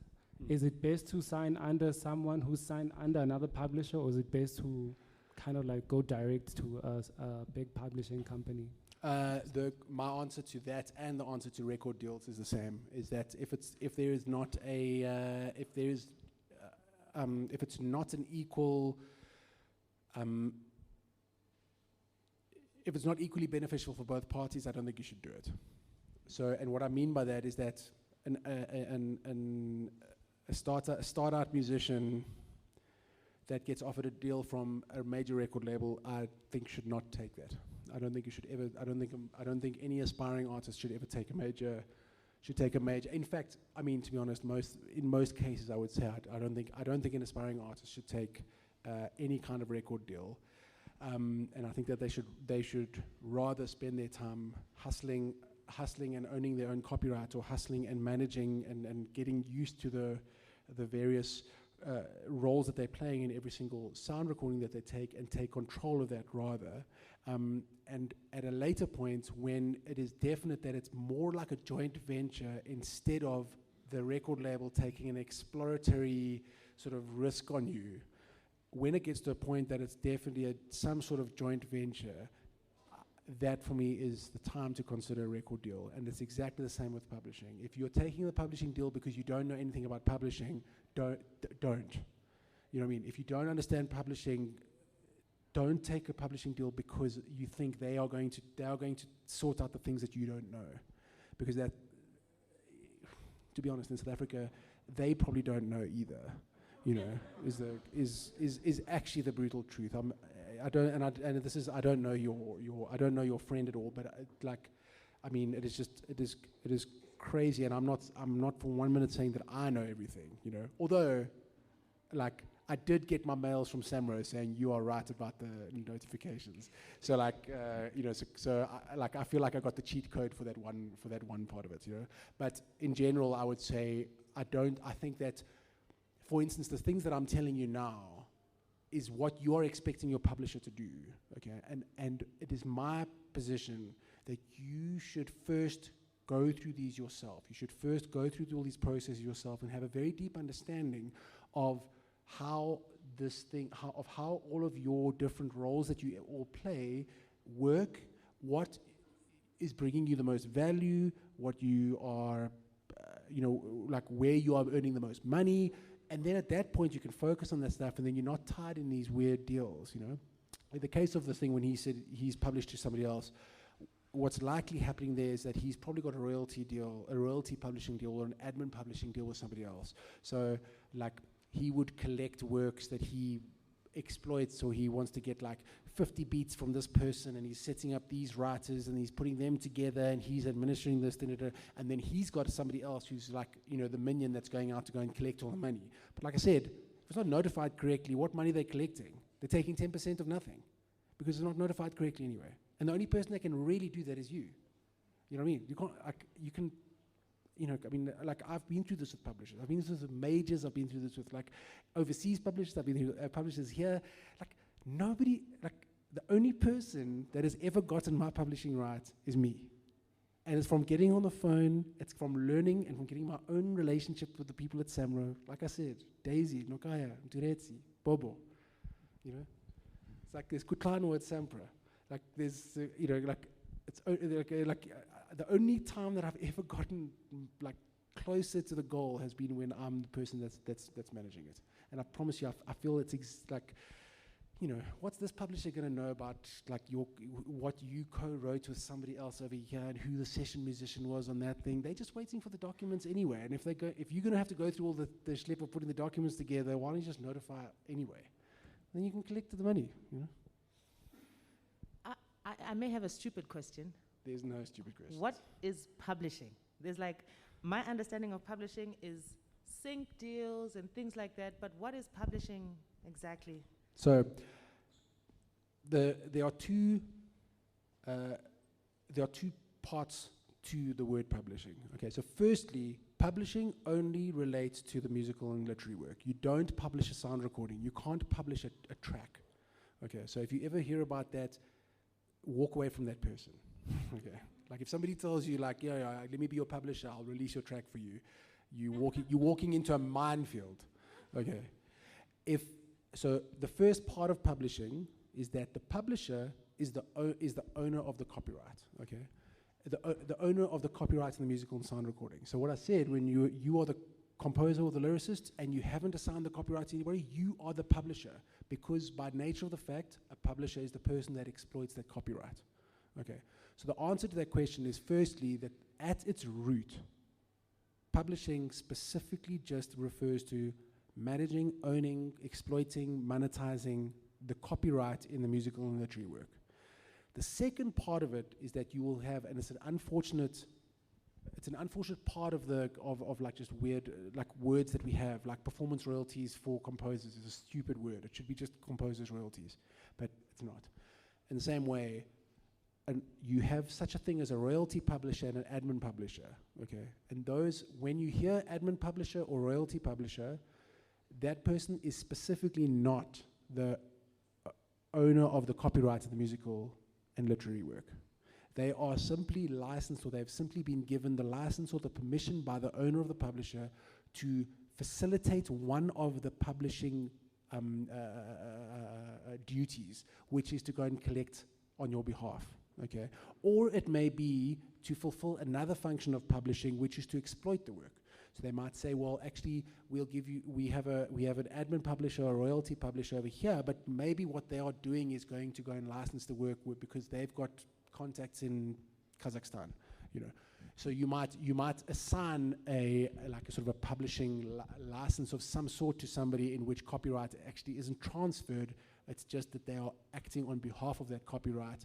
Is it best to sign under someone who's signed under another publisher, or is it best to kind of like go direct to a big publishing company? My answer to that and the answer to record deals is the same. Is that if it's not equally beneficial for both parties, I don't think you should do it. So, and what I mean by that is that a start-out musician that gets offered a deal from a major record label, I think should not take that. I don't think you should ever. I don't think any aspiring artist should ever take a major. In fact, I mean, to be honest, in most cases, I would say I don't think an aspiring artist should take any kind of record deal, and I think that they should rather spend their time hustling and owning their own copyright, or hustling and managing and getting used to the various roles that they're playing in every single sound recording that they take, and take control of that rather. And at a later point, when it is definite that it's more like a joint venture instead of the record label taking an exploratory sort of risk on you, when it gets to a point that it's definitely some sort of joint venture, that for me is the time to consider a record deal. And it's exactly the same with publishing. If you're taking the publishing deal because you don't know anything about publishing, don't. You know what I mean? If you don't understand publishing, don't take a publishing deal because you think they are going to sort out the things that you don't know. Because that, to be honest, in South Africa, they probably don't know either. You know, is actually the brutal truth. I don't know your friend at all, but it is crazy, and I'm not for 1 minute saying that I know everything, you know. Although, like, I did get my mails from SAMRO saying you are right about the notifications. So like, I feel like I got the cheat code for that one part of it, you know. But in general, I would say I think that, for instance, the things that I'm telling you now is what you're expecting your publisher to do, okay? And it is my position that you should first go through these yourself. You should first go through all these processes yourself and have a very deep understanding of how all of your different roles that you all play work, what is bringing you the most value, what you are, like where you are earning the most money. And then at that point, you can focus on that stuff, and then you're not tied in these weird deals, you know? In the case of the thing when he said he's published to somebody else, what's likely happening there is that he's probably got a royalty publishing deal, or an admin publishing deal with somebody else. So, like, he would collect works that he exploits, or he wants to get like 50 beats from this person, and he's setting up these writers and he's putting them together, and he's administering this, and then he's got somebody else who's like, the minion that's going out to go and collect all the money. But like I said, if it's not notified correctly, what money they're collecting? They're taking 10% of nothing because it's not notified correctly anyway. And the only person that can really do that is you. You know what I mean? You can't, like, you can, like, I've been through this with publishers. I've been through this with majors. I've been through this with like overseas publishers. I've been through publishers here. Like, nobody, like, the only person that has ever gotten my publishing right is me. And it's from getting on the phone, it's from learning, and from getting my own relationship with the people at SAMRO. Like I said, Daisy, Nokaya, Nturetsi, Bobo. You know? It's like there's Kutlano at SAMRO. Like there's, the only time that I've ever gotten like closer to the goal has been when I'm the person that's managing it. And I promise you, I feel it's like, what's this publisher going to know about like what you co-wrote with somebody else over here and who the session musician was on that thing? They're just waiting for the documents anyway. And if you're going to have to go through all the schlep of putting the documents together, why don't you just notify anyway? Then you can collect the money, I may have a stupid question. There's no stupid question. What is publishing? There's like, my understanding of publishing is sync deals and things like that, but what is publishing exactly? So there are two parts to the word publishing. Okay, so firstly, publishing only relates to the musical and literary work. You don't publish a sound recording. You can't publish a track. Okay, so if you ever hear about that, walk away from that person. Okay, like if somebody tells you like, yeah, let me be your publisher, I'll release your track for you, you're walking into a minefield. Okay, so the first part of publishing is that the publisher is the owner of the copyright. Okay, the owner of the copyright in the musical and sound recording. So what I said, when you are the composer or the lyricist and you haven't assigned the copyright to anybody, you are the publisher, because by nature of the fact, a publisher is the person that exploits that copyright. Okay, so the answer to that question is firstly that at its root, publishing specifically just refers to managing, owning, exploiting, monetizing the copyright in the musical and literary work. The second part of it is that you will have, and it's an unfortunate part of like just weird like words that we have, like performance royalties for composers is a stupid word. It should be just composers royalties, but it's not. In the same way, and you have such a thing as a royalty publisher and an admin publisher, okay? And those, when you hear admin publisher or royalty publisher, that person is specifically not the owner of the copyright of the musical and literary work. They are simply licensed, or they've simply been given the license or the permission by the owner of the publisher to facilitate one of the publishing duties, which is to go and collect on your behalf, okay? Or it may be to fulfill another function of publishing, which is to exploit the work. So they might say, well, actually, we'll give you, we have an admin publisher, a royalty publisher over here, but maybe what they are doing is going to go and license the work because they've got contacts in Kazakhstan, you know. So you might assign a sort of a publishing license of some sort to somebody in which copyright actually isn't transferred. It's just that they are acting on behalf of that copyright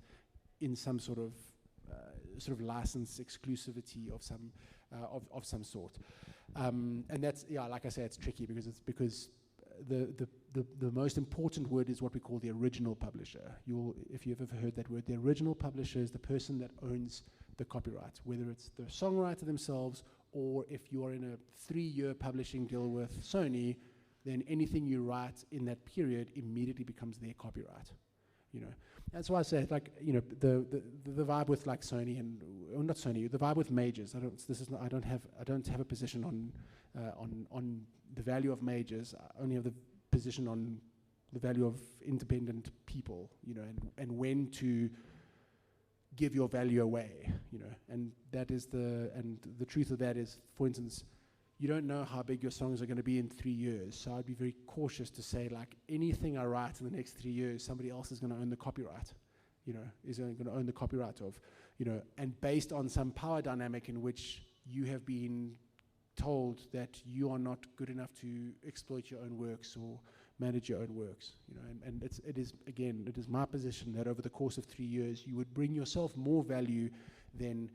in some sort of license exclusivity of some sort. And that's, yeah, like I say, it's tricky because the most important word is what we call the original publisher. If you've ever heard that word, the original publisher is the person that owns the copyright, whether it's the songwriter themselves, or if you are in a 3-year publishing deal with Sony, then anything you write in that period immediately becomes their copyright. You know, that's why I say, like, you know, the vibe with like Sony or not Sony, the vibe with majors. I don't have a position on the value of majors. I only have the position on the value of independent people. You know, and when to give your value away. You know, and the truth of that is, for instance, you don't know how big your songs are going to be in 3 years. So I'd be very cautious to say, like, anything I write in the next 3 years, somebody else is going to own the copyright, you know, is going to own the copyright of, you know, and based on some power dynamic in which you have been told that you are not good enough to exploit your own works or manage your own works, you know, and it is my position that over the course of 3 years, you would bring yourself more value than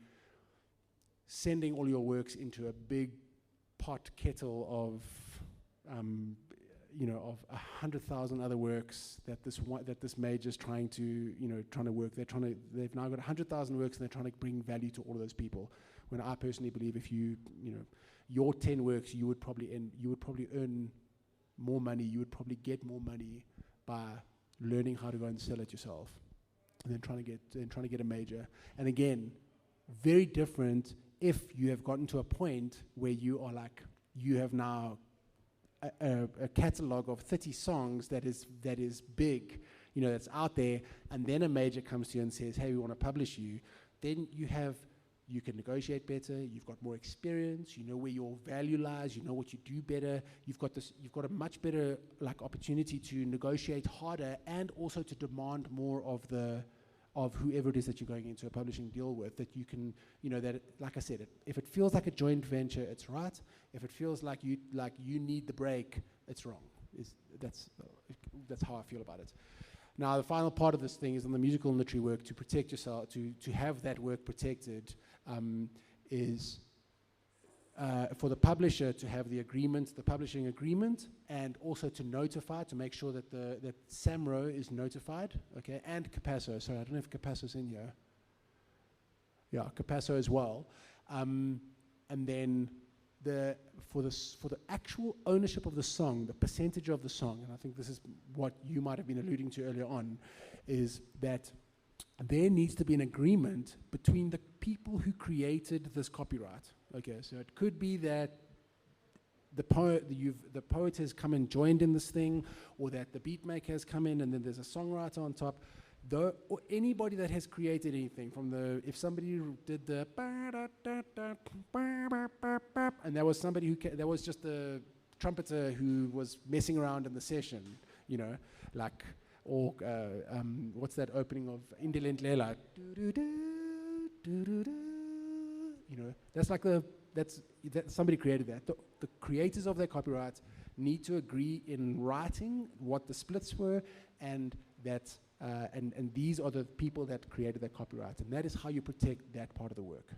sending all your works into a big pot kettle of, you know, of 100,000 other works that this major's trying to work. They've now got 100,000 works and they're trying to bring value to all of those people. When I personally believe if you know, your 10 works, you would probably earn more money. You would probably get more money by learning how to go and sell it yourself, and then trying to get a major. And again, very different if you have gotten to a point where you are like, you have now a catalog of 30 songs that is big, you know, that's out there, and then a major comes to you and says, hey, we want to publish you. Then you can negotiate better, you've got more experience, you know where your value lies, you know what you do better, you've got a much better like opportunity to negotiate harder and also to demand more of whoever it is that you're going into a publishing deal with, that you can, you know, that, like I said, if it feels like a joint venture, it's right. If it feels like you need the break, it's wrong. That's how I feel about it. Now, the final part of this thing is on the musical and literary work, to protect yourself, to have that work protected, is for the publisher to have the agreement, the publishing agreement, and also to notify, to make sure that that SAMRO is notified, okay, and Capasso. Sorry, I don't know if Capasso's in here. Yeah, Capasso as well. And then for the actual ownership of the song, the percentage of the song, and I think this is what you might have been alluding to earlier on, is that there needs to be an agreement between the people who created this copyright. Okay, so it could be that the poet has come and joined in this thing, or that the beat maker has come in and then there's a songwriter on top. Or anybody that has created anything, if somebody did the and there was somebody there was just a trumpeter who was messing around in the session, you know, like, or what's that opening of Indolent Lela? You know, that's like that somebody created that. The creators of their copyright need to agree in writing what the splits were, and that and these are the people that created that copyright, and that is how you protect that part of the work.